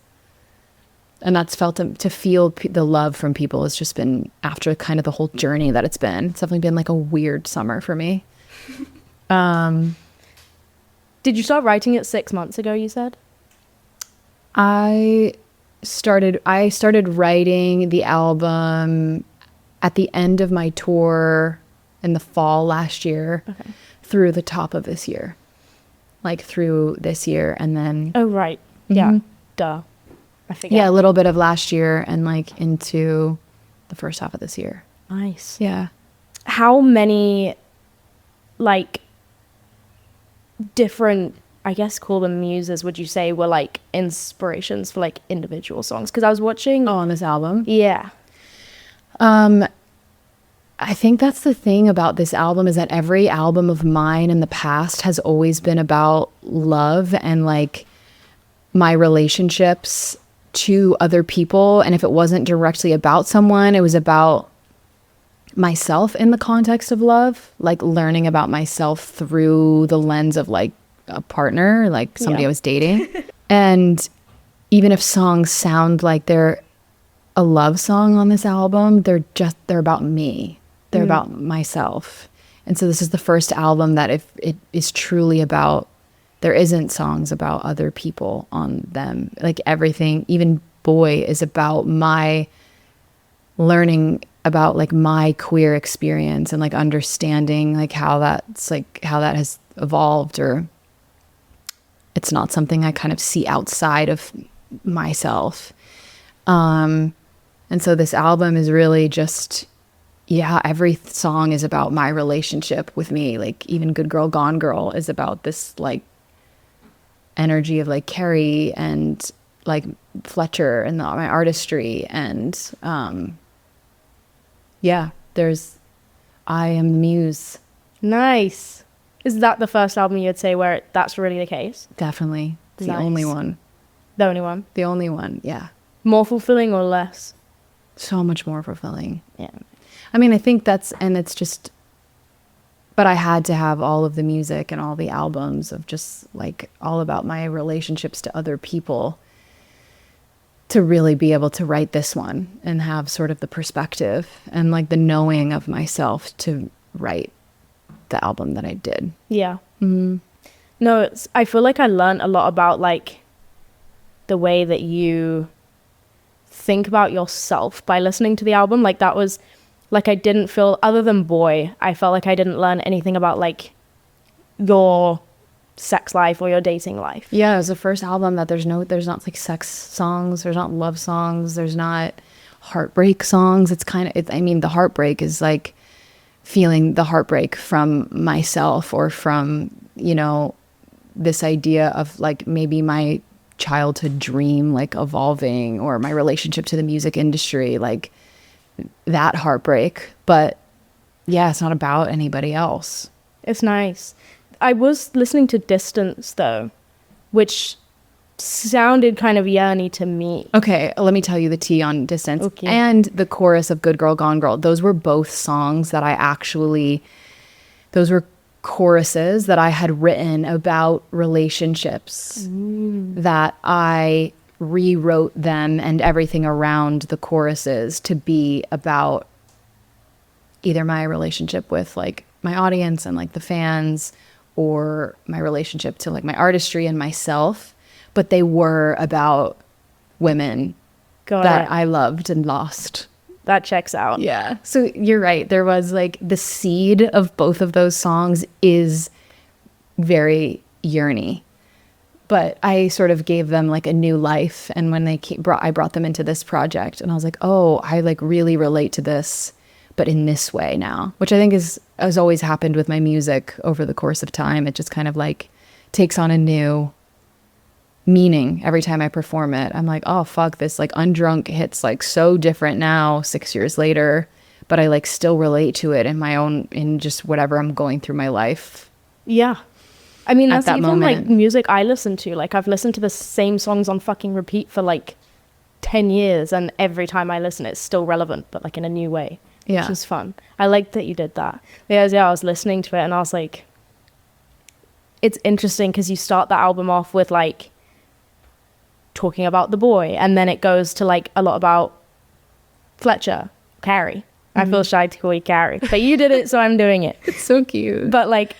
and that's felt to feel the love from people has just been, after kind of the whole journey that it's definitely been like a weird summer for me. Did you start writing it 6 months ago, you said? I started writing the album at the end of my tour in the fall last year, through the top of this year, like through this year, and then yeah, duh, I forget. Yeah, a little bit of last year and like into the first half of this year. Nice. Yeah. How many like different, I guess call them muses, would you say were like inspirations for like individual songs? Because I was watching on this album. Yeah. I think that's the thing about this album, is that every album of mine in the past has always been about love and like my relationships to other people. And if it wasn't directly about someone, it was about myself in the context of love, like learning about myself through the lens of like a partner, like somebody I was dating. And even if songs sound like they're a love song on this album, they're about me. They're about myself. And so this is the first album that if it is truly about, there isn't songs about other people on them. Like everything, even Boy, is about my learning about like my queer experience and like understanding like how that has evolved, or it's not something I kind of see outside of myself. And so this album is really just, every song is about my relationship with me. Like even Good Girl, Gone Girl is about this like energy of like Carrie and like Fletcher and my artistry. And there's I Am the Muse. Nice. Is that the first album you'd say where that's really the case? Definitely. The only one. The only one? The only one, yeah. More fulfilling or less? So much more fulfilling. Yeah. I mean, I think it's just, but I had to have all of the music and all the albums of just like all about my relationships to other people to really be able to write this one and have sort of the perspective and like the knowing of myself to write the album that I did. Yeah. Mm-hmm. No, I feel like I learned a lot about like the way that you think about yourself by listening to the album. Like that was like, I didn't feel, other than Boy, I felt like I didn't learn anything about like your sex life or your dating life. Yeah, it was the first album that there's not like sex songs, there's not love songs, there's not heartbreak songs. It's kind of, the heartbreak is like feeling the heartbreak from myself or from, this idea of like maybe my childhood dream like evolving, or my relationship to the music industry, like that heartbreak. But yeah, it's not about anybody else. It's nice. I was listening to Distance though, which sounded kind of yearny to me. Okay, let me tell you the tea on Distance. Okay. And the chorus of Good Girl Gone Girl. Those were both songs that those were choruses that I had written about relationships, that I rewrote them and everything around the choruses to be about either my relationship with like my audience and like the fans, or my relationship to like my artistry and myself. But they were about women that I loved and lost. That checks out. Yeah. So you're right. There was like the seed of both of those songs is very yearny. But I sort of gave them like a new life. And when I brought them into this project, and I was like, oh, I like really relate to this, but in this way now, which I think has always happened with my music over the course of time. It just kind of like takes on a new meaning every time I perform it. I'm like, oh fuck, this like Undrunk hits like so different now 6 years later, but I like still relate to it in just whatever I'm going through my life. Yeah. I mean, that's even moment. like music I listen to. Like I've listened to the same songs on fucking repeat for like 10 years, and every time I listen it's still relevant, but like in a new way. Yeah. Which is fun. I like that you did that. Yeah, I was listening to it and I was like, it's interesting because you start the album off with like talking about the boy, and then it goes to like a lot about Fletcher, Carrie. I feel shy to call you Carrie, but you did it, so I'm doing it. It's so cute. But like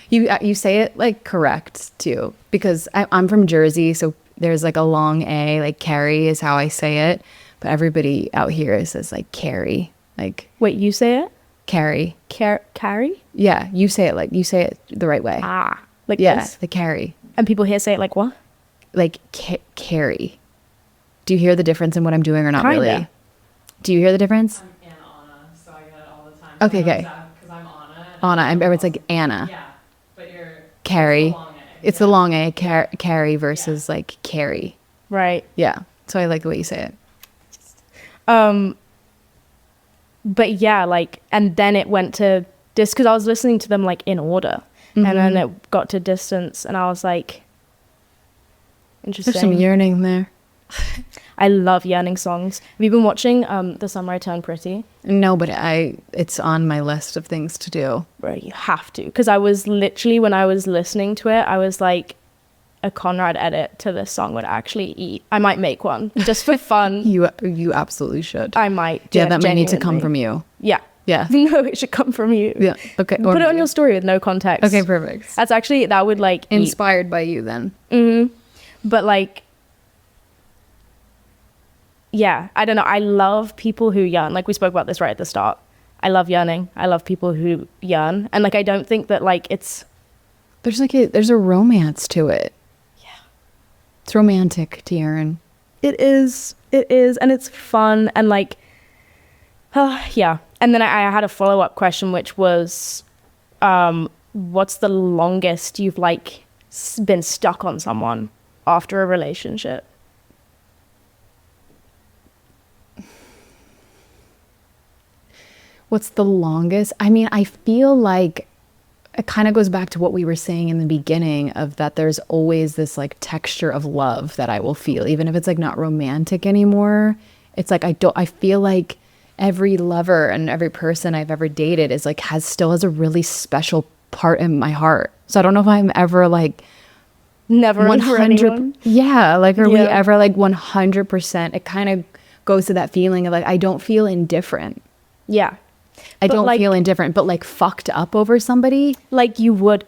you say it like correct too, because I'm from Jersey, so there's like a long A, like Carrie is how I say it, but everybody out here says like Carrie. Like, wait, you say it? Carrie. Carrie? Yeah, you say it the right way. Like yeah, this? the Carrie. And people here say it like what? Like Carrie. Do you hear the difference in what I'm doing or not? Kinda. Really? Do you hear the difference? I'm Anna, so I get it all the time. Okay, okay. Because I'm Anna. Anna, it's like Anna. Yeah, but you're Carrie. It's the long A. It's the long A, Carrie versus like Carrie. Right. Yeah. So I like the way you say it. But yeah, like, and then it went to this, because I was listening to them like in order, and then it got to Distance, and I was like, interesting. There's some yearning there. I love yearning songs. Have you been watching The Summer I Turned Pretty? No, but it's on my list of things to do. Bro, you have to, because I was literally, when I was listening to it, I was like, a Conrad edit to this song would actually eat. I might make one just for fun. You absolutely should. I might. Yeah, that might need to come from you. Yeah. Yeah. No, it should come from you. Yeah. Okay. Put it on your story with no context. Okay, perfect. That would like inspired by you then. But like, yeah, I don't know. I love people who yearn. Like we spoke about this right at the start. I love yearning. I love people who yearn. And like, I don't think that like there's a romance to it. Yeah. It's romantic to yearn. It is. And it's fun. And like, yeah. And then I had a follow-up question, which was, what's the longest you've like been stuck on someone after a relationship? What's the longest? I mean, I feel like it kind of goes back to what we were saying in the beginning of that there's always this like texture of love that I will feel, even if it's like not romantic anymore. It's like I feel like every lover and every person I've ever dated is like still has a really special part in my heart. So I don't know if I'm ever like never 100. Yeah, like are we ever like 100%? It kind of goes to that feeling of like I don't feel indifferent. Yeah. I don't feel indifferent, but like fucked up over somebody. Like you would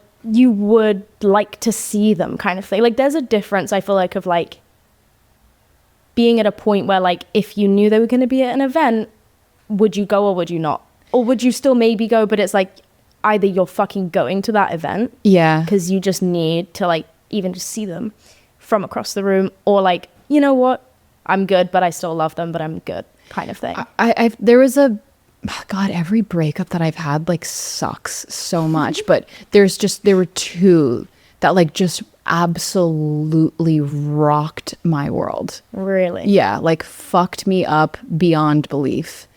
like to see them kind of thing. Like there's a difference, I feel like, of like being at a point where like if you knew they were going to be at an event, would you go or would you not? Or would you still maybe go, but it's like either you're fucking going to that event. Yeah. Because you just need to like even just see them from across the room, or like, you know what? I'm good, but I still love them, but I'm good kind of thing. There was God, every breakup that I've had like sucks so much, but there were two that like just absolutely rocked my world. Really? Yeah, like fucked me up beyond belief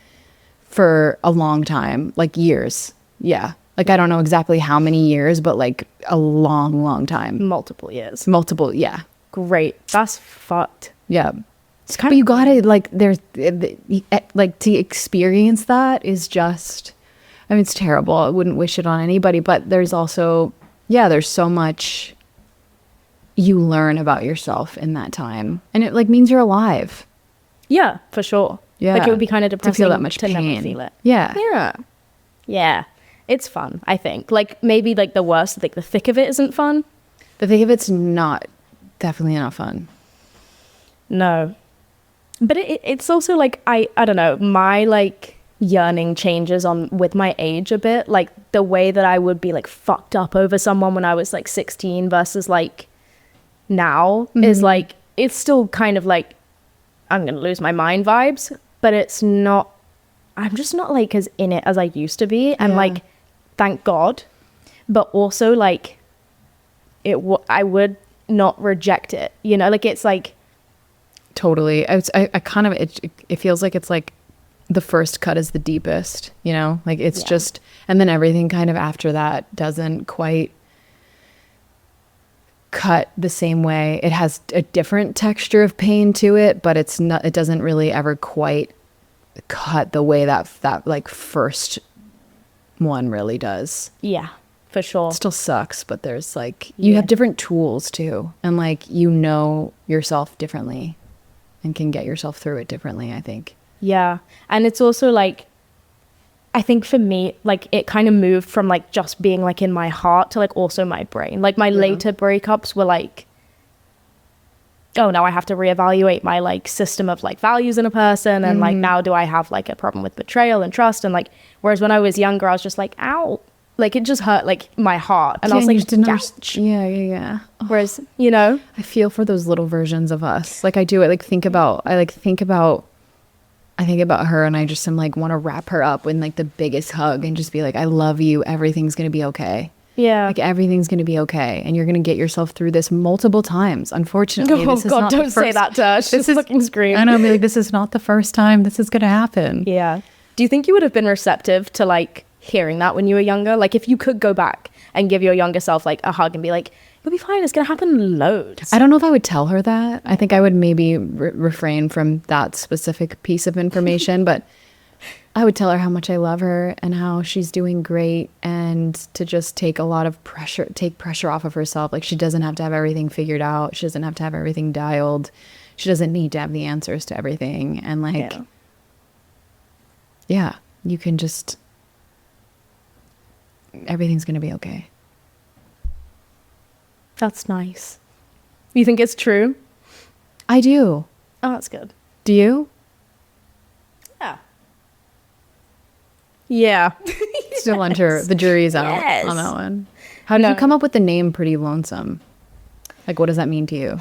for a long time, like years. Yeah. Like I don't know exactly how many years, but like a long time. Multiple years. Multiple, yeah. Great. That's fucked. Yeah. It's kind But you gotta like like to experience that is just, I mean, it's terrible. I wouldn't wish it on anybody, but there's also, yeah, there's so much you learn about yourself in that time, and it like means you're alive. Yeah, for sure. Yeah, like it would be kind of depressing to feel that much to pain. never feel it. Yeah. It's fun, I think. Like maybe like the worst, like the thick of it isn't fun. The thick of it's definitely not fun. No, but it's also like I don't know, my like yearning changes on with my age a bit. Like the way that I would be like fucked up over someone when I was like 16 versus like now is like, it's still kind of like I'm gonna lose my mind vibes, but it's not, I'm just not like as in it as I used to be. And like, thank God, but also like I would not reject it, you know, like it's like totally. I kind of it feels like it's like the first cut is the deepest, you know, like it's just, and then everything kind of after that doesn't quite cut the same way. It has a different texture of pain to it, but it doesn't really ever quite cut the way that like first one really does. Yeah, for sure. It still sucks, but there's like you have different tools too, and like you know yourself differently and can get yourself through it differently, I think. Yeah. And it's also like, I think for me, like it kind of moved from like just being like in my heart to like also my brain. Like my later breakups were like, oh, now I have to reevaluate my like system of like values in a person. And like now do I have like a problem with betrayal and trust? And like, whereas when I was younger, I was just like, ow. Like it just hurt like my heart. And I was like, yeah. Whereas, you know, I feel for those little versions of us. Like I do it, like think about her, and I just am like want to wrap her up in like the biggest hug and just be like, I love you. Everything's going to be okay. Yeah. Like everything's going to be okay. And you're going to get yourself through this multiple times. Unfortunately, oh God, don't say that to her. She's fucking scream. I know, be like, this is not the first time this is going to happen. Yeah. Do you think you would have been receptive to like hearing that when you were younger? Like if you could go back and give your younger self like a hug and be like, you'll be fine, it's gonna happen loads. I don't know if I would tell her that. I think I would maybe refrain from that specific piece of information, but I would tell her how much I love her and how she's doing great, and to just take pressure off of herself. Like she doesn't have to have everything figured out. She doesn't have to have everything dialed. She doesn't need to have the answers to everything. And like, yeah, you can just, everything's gonna be okay. That's nice. You think it's true? I do. Oh, that's good. Do you? Yeah. Yeah. Still unsure. The jury's out on that one. How did you come up with the name Pretty Lonesome? Like, what does that mean to you?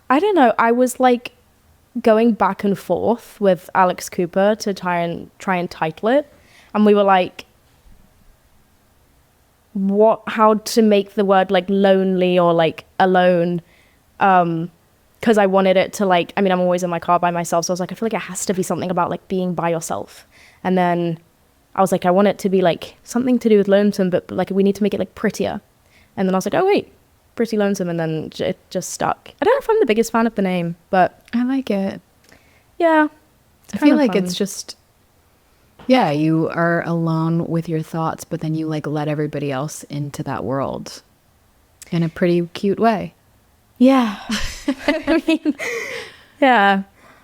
I don't know. I was like going back and forth with Alex Cooper to try and title it. And we were like, how to make the word like lonely or like alone, because I wanted it to like, I mean, I'm always in my car by myself, so I was like, I feel like it has to be something about like being by yourself. And then I was like, I want it to be like something to do with lonesome, but like we need to make it like prettier. And then I was like, oh wait, Pretty Lonesome, and then it just stuck. I don't know if I'm the biggest fan of the name, but I like it. Yeah, I feel like it's just, yeah, you are alone with your thoughts, but then you like let everybody else into that world in a pretty cute way. Yeah. I mean, yeah.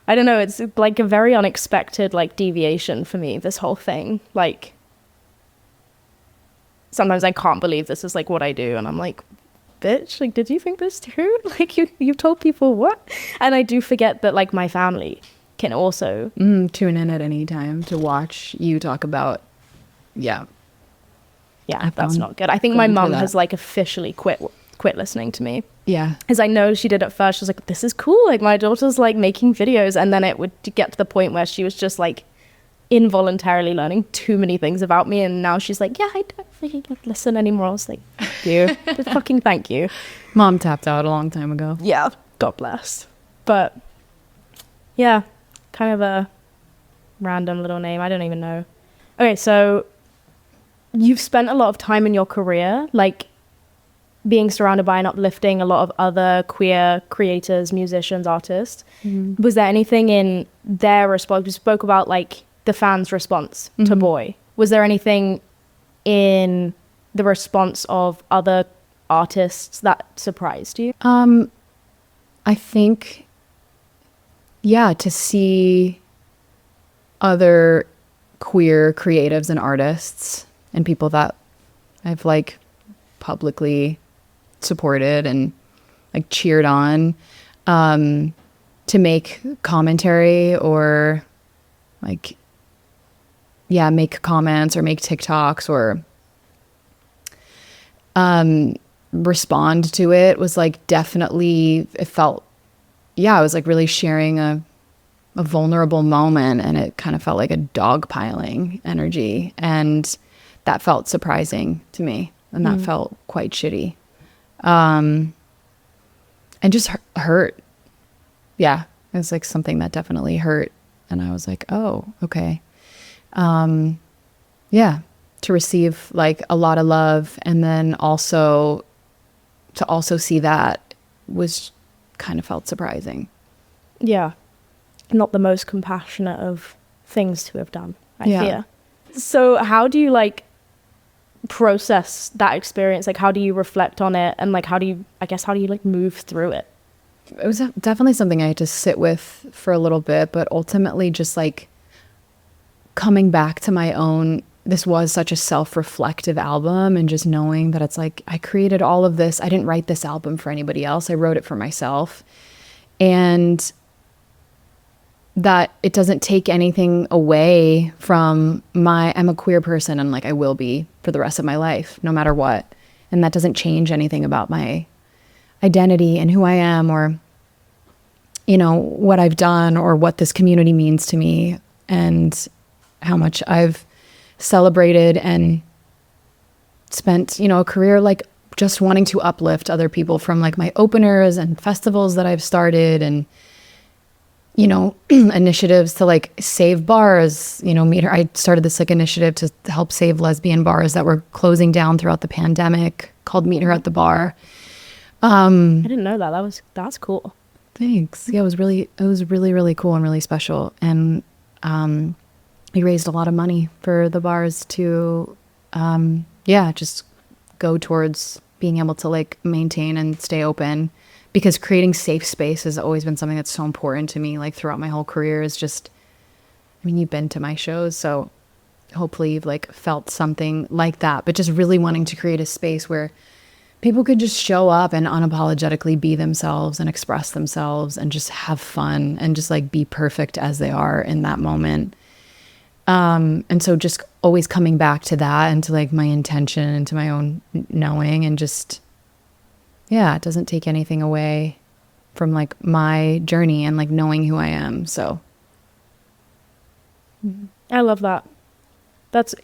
I don't know. It's like a very unexpected like deviation for me, this whole thing. Like sometimes I can't believe this is like what I do. And I'm like, bitch, like, did you think this too? Like you've told people what? And I do forget that like my family can also tune in at any time to watch you talk about that's not good. I think my mum has like officially quit listening to me, because I know she did at first. She was like, this is cool, like my daughter's like making videos, and then it would get to the point where she was just like, involuntarily learning too many things about me, and now she's like, yeah, I don't really listen anymore. I was like, thank you. Just fucking thank you. Mom tapped out a long time ago. Yeah, God bless. But yeah, kind of a random little name. I don't even know. Okay, so you've spent a lot of time in your career like being surrounded by and uplifting a lot of other queer creators, musicians, artists. Was there anything in their response? We spoke about like the fans' response to Boy. Was there anything in the response of other artists that surprised you? I think, yeah, to see other queer creatives and artists and people that I've like publicly supported and like cheered on, to make commentary or like, yeah, make comments or make TikToks or respond to it was like definitely, it felt, yeah, I was like really sharing a vulnerable moment, and it kind of felt like a dogpiling energy, and that felt surprising to me, and that felt quite shitty, and just hurt. Yeah, it was like something that definitely hurt, and I was like, oh, okay. Yeah, to receive like a lot of love, and then also to also see that was kind of felt surprising. Yeah. Not the most compassionate of things to have done, I fear. So how do you like process that experience? Like, how do you reflect on it? And like, how do you like move through it? It was definitely something I had to sit with for a little bit, but ultimately just like coming back to my own, this was such a self-reflective album, and just knowing that it's like, I created all of this. I didn't write this album for anybody else. I wrote it for myself. And that it doesn't take anything away from I'm a queer person, and like I will be for the rest of my life, no matter what. And that doesn't change anything about my identity and who I am, or, you know, what I've done or what this community means to me, and how much I've celebrated and spent, you know, a career like just wanting to uplift other people, from like my openers and festivals that I've started, and you know, initiatives to like save bars, you know, I started this like initiative to help save lesbian bars that were closing down throughout the pandemic, called Meet Her at the Bar. I didn't know that. That's cool. Thanks. Yeah, it was really, really cool and really special. And we raised a lot of money for the bars to, just go towards being able to like maintain and stay open. Because creating safe space has always been something that's so important to me, like throughout my whole career. Is just, I mean, you've been to my shows, so hopefully you've like felt something like that, but just really wanting to create a space where people could just show up and unapologetically be themselves and express themselves and just have fun and just like be perfect as they are in that moment. And so just always coming back to that and to like my intention and to my own knowing, and just, yeah, it doesn't take anything away from like my journey and like knowing who I am. So I love that.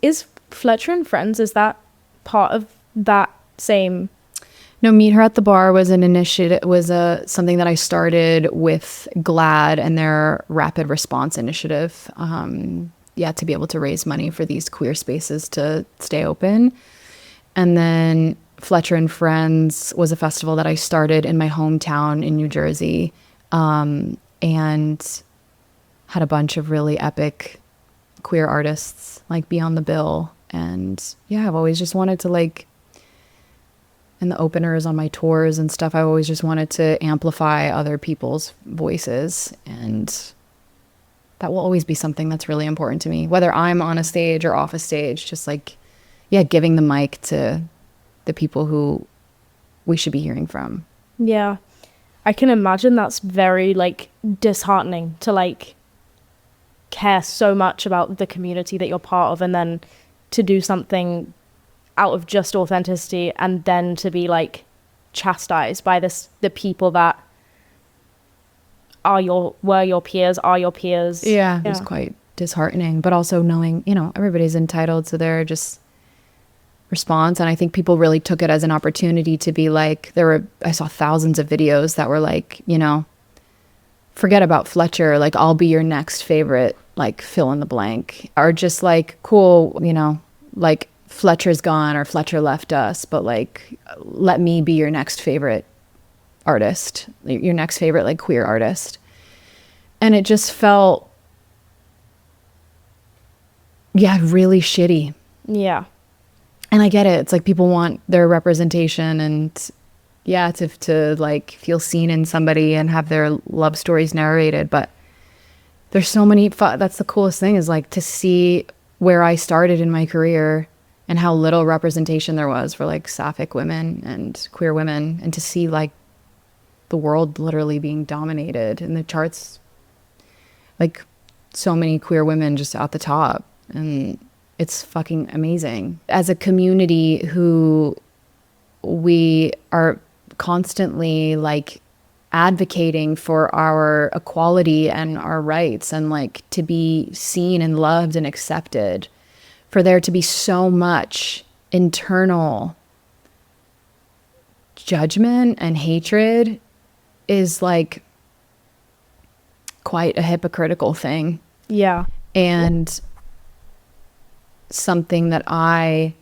Is Fletcher and Friends, is that part of that same? No, Meet Her at the Bar was an initiative, was something that I started with GLAAD and their rapid response initiative. To be able to raise money for these queer spaces to stay open. And then Fletcher and Friends was a festival that I started in my hometown in New Jersey, and had a bunch of really epic queer artists like be on the bill. And yeah, I've always just wanted to like, in the openers on my tours and stuff, I always just wanted to amplify other people's voices, and that will always be something that's really important to me, whether I'm on a stage or off a stage. Just like, yeah, giving the mic to the people who we should be hearing from. Yeah, I can imagine that's very like disheartening to like care so much about the community that you're part of, and then to do something out of just authenticity, and then to be like chastised by the people that were your peers, are your peers. Yeah, it was quite disheartening, but also knowing, you know, everybody's entitled to their just response. And I think people really took it as an opportunity to be like, I saw thousands of videos that were like, you know, forget about Fletcher, like I'll be your next favorite, like fill in the blank, or just like, cool, you know, like Fletcher's gone or Fletcher left us, but like, let me be your next favorite artist, your next favorite like queer artist. And it just felt, yeah, really shitty. Yeah. And I get it. It's like people want their representation and yeah, to like feel seen in somebody and have their love stories narrated. But there's so many, that's the coolest thing, is like to see where I started in my career and how little representation there was for like sapphic women and queer women, and to see like the world literally being dominated in the charts, like so many queer women just at the top. And it's fucking amazing. As a community who we are constantly like advocating for our equality and our rights and like to be seen and loved and accepted, for there to be so much internal judgment and hatred is like quite a hypocritical thing. Yeah. And something that I,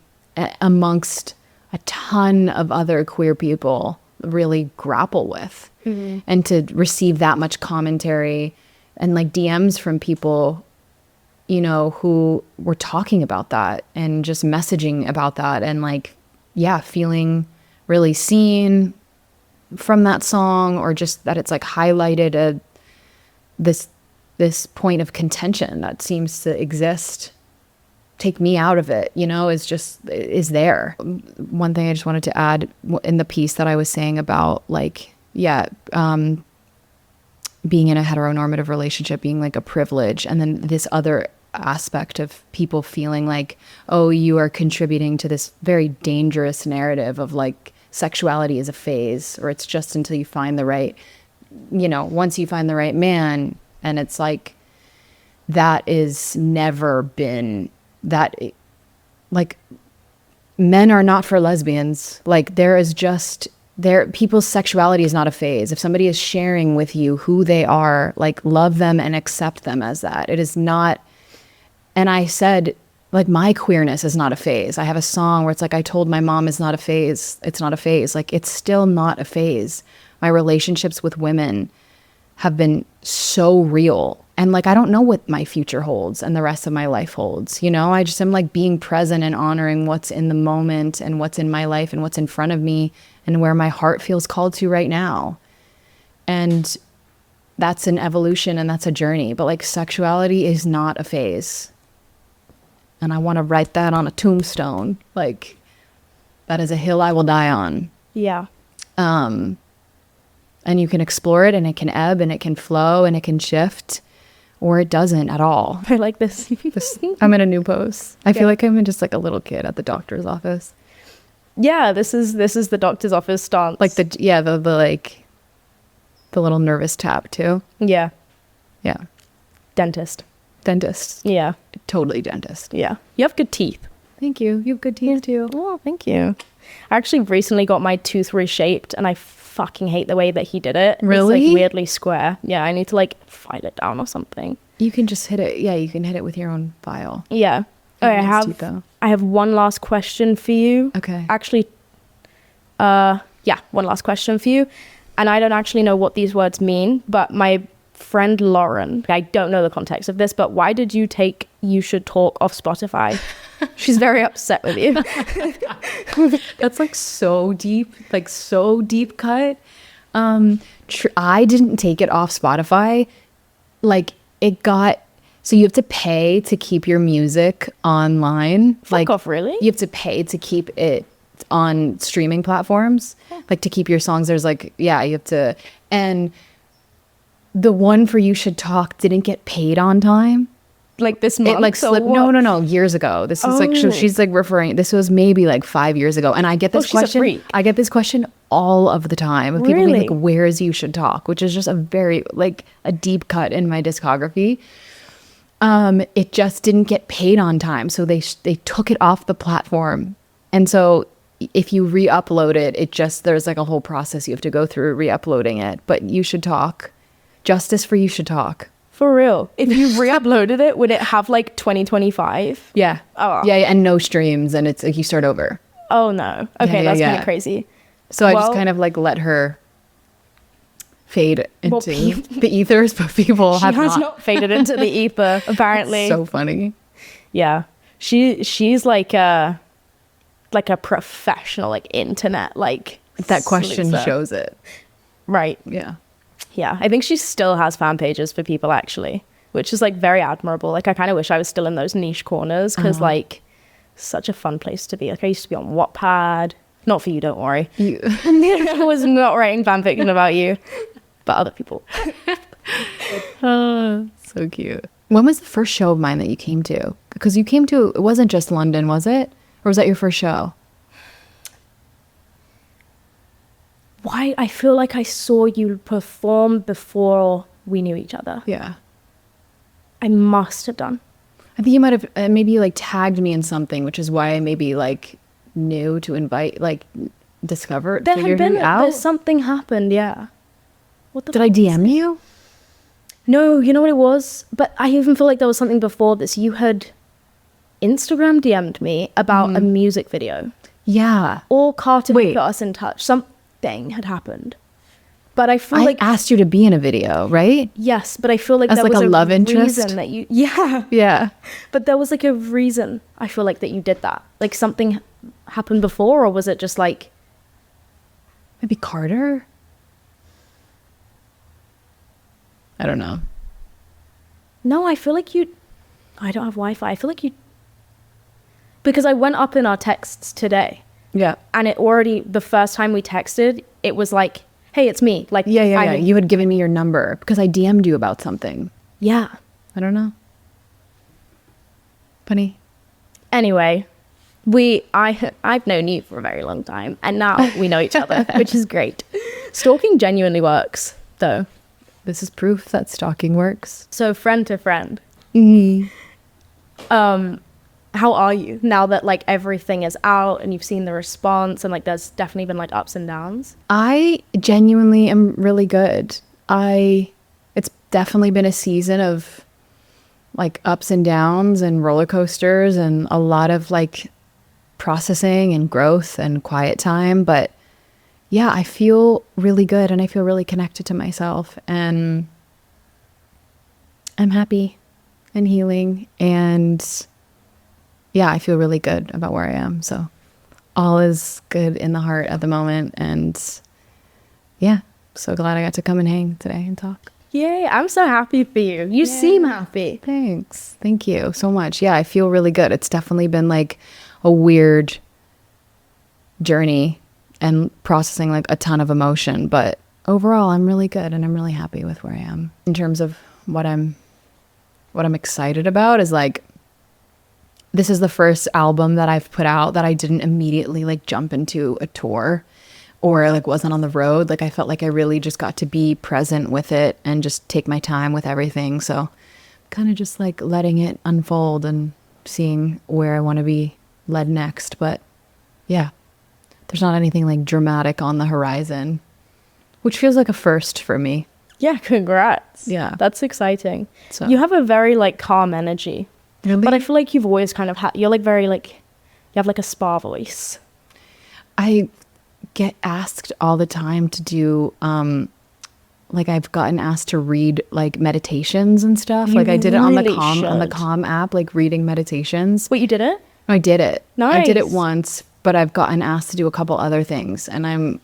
amongst a ton of other queer people, really grapple with. Mm-hmm. And to receive that much commentary and like DMs from people, you know, who were talking about that and just messaging about that, and like, yeah, feeling really seen from that song, or just that it's like highlighted this point of contention that seems to exist, take me out of it, you know, is there. One thing I just wanted to add in the piece that I was saying about like, yeah, being in a heteronormative relationship being like a privilege, and then this other aspect of people feeling like, oh, you are contributing to this very dangerous narrative of like sexuality is a phase, or it's just until you find the right, you know, once you find the right man. And it's like, that is never been that, like, men are not for lesbians. Like, there is just, people's sexuality is not a phase. If somebody is sharing with you who they are, like, love them and accept them as that. It is not. And I said, like, my queerness is not a phase. I have a song where it's like, I told my mom it's not a phase. It's not a phase. Like, it's still not a phase. My relationships with women have been so real. And like, I don't know what my future holds and the rest of my life holds. You know, I just am like being present and honoring what's in the moment and what's in my life and what's in front of me and where my heart feels called to right now. And that's an evolution and that's a journey. But like, sexuality is not a phase. And I want to write that on a tombstone. Like, that is a hill I will die on. Yeah. And you can explore it, and it can ebb, and it can flow, and it can shift, or it doesn't at all. I like this. I'm in a new pose. I feel like I'm in just like a little kid at the doctor's office. Yeah, this is the doctor's office stance. Like the like the little nervous tap too. Yeah. Yeah. Dentist. Yeah. Totally dentist. Yeah. You have good teeth. Thank you. You have good teeth too. Oh, thank you. I actually recently got my tooth reshaped, and I fucking hate the way that he did it. Really? It's like weirdly square. Yeah, I need to like file it down or something. You can just hit it. Yeah, you can hit it with your own file. Yeah. I have one last question for you. Okay. Actually, one last question for you. And I don't actually know what these words mean, but my friend Lauren, I don't know the context of this, but why did you take You Should Talk off Spotify? She's very upset with you. That's like so deep cut. I didn't take it off Spotify. Like, it got, so you have to pay to keep your music online. Fuck off, really? You have to pay to keep it on streaming platforms. Yeah. Like, to keep your songs, there's like, yeah, you have to. And the one for You Should Talk didn't get paid on time. Like this month? It like slipped. No, years ago. This is like, she's like referring, this was maybe like 5 years ago. And I get this question. I get this question all of the time of people being like, where's You Should Talk? Which is just a very, like, a deep cut in my discography. It just didn't get paid on time, so they took it off the platform. And so if you re-upload it, there's like a whole process you have to go through re-uploading it. But You Should Talk, justice for You Should Talk. For real. If you re-uploaded it, would it have like 2025? Yeah. Oh. Yeah, and no streams, and it's like you start over. Oh no. Okay, that's kind of crazy. So I just kind of like let her fade into the ethers, but people have not faded into the ether, apparently. So funny. Yeah. She's like a professional, like internet, like that question sleuth. shows it. Right. Yeah. Yeah. I think she still has fan pages for people, actually, which is like very admirable. Like I kind of wish I was still in those niche corners because like such a fun place to be. Like I used to be on Wattpad. Not for you, don't worry. I was not writing fan fiction about you, but other people. Oh, so cute. When was the first show of mine that you came to? Because you came to, it wasn't just London, was it? Or was that your first show? Why? I feel like I saw you perform before we knew each other. Yeah. I must have done. I think you might have, maybe you like tagged me in something, which is why I maybe like knew to invite, like discover, there's something happened, yeah. What the Did I DM you? No, you know what it was? But I even feel like there was something before this. You had Instagram DM'd me about a music video. Yeah. Or Carter put us in touch. Something had happened. But I feel like I asked you to be in a video, right? Yes, but I feel like as there like was a love interest reason that you yeah. But there was like a reason I feel like that you did that. Like something happened before, or was it just like maybe Carter? I don't know. No, I feel like I don't have Wi-Fi. I feel like because I went up in our texts today. Yeah. And it already, the first time we texted, it was like, hey, it's me. Like, yeah. You had given me your number because I DM'd you about something. Yeah. I don't know. Funny. Anyway, I've known you for a very long time, and now we know each other, which is great. Stalking genuinely works, though. This is proof that stalking works. So friend to friend. Mm-hmm. How are you now that like everything is out and you've seen the response and like there's definitely been like ups and downs? I genuinely am really good. It's definitely been a season of like ups and downs and roller coasters and a lot of like processing and growth and quiet time. But yeah, I feel really good and I feel really connected to myself and I'm happy and healing and yeah, I feel really good about where I am. So all is good in the heart at the moment. And yeah, so glad I got to come and hang today and talk. Yay, I'm so happy for you. You seem happy. Thanks. Thank you so much. Yeah, I feel really good. It's definitely been like a weird journey and processing like a ton of emotion. But overall, I'm really good and I'm really happy with where I am. In terms of what I'm excited about is like, this is the first album that I've put out that I didn't immediately like jump into a tour or like wasn't on the road. Like I felt like I really just got to be present with it and just take my time with everything. So kind of just like letting it unfold and seeing where I want to be led next. But yeah, there's not anything like dramatic on the horizon, which feels like a first for me. Yeah, congrats. Yeah. That's exciting. So. You have a very like calm energy. Really? But I feel like you've always kind of you're like very like, you have like a spa voice. I get asked all the time to do, like I've gotten asked to read like meditations and stuff. Like I did it on the Calm app, like reading meditations. Wait, you did it? I did it. Nice. I did it once, but I've gotten asked to do a couple other things and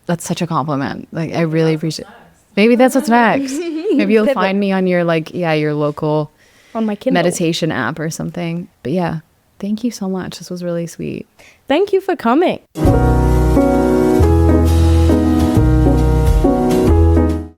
that's such a compliment. Like I really appreciate it. Maybe that's what's next. Maybe you'll find me on your like, your local on my Kindle meditation app or something. But yeah, thank you so much. This was really sweet. Thank you for coming.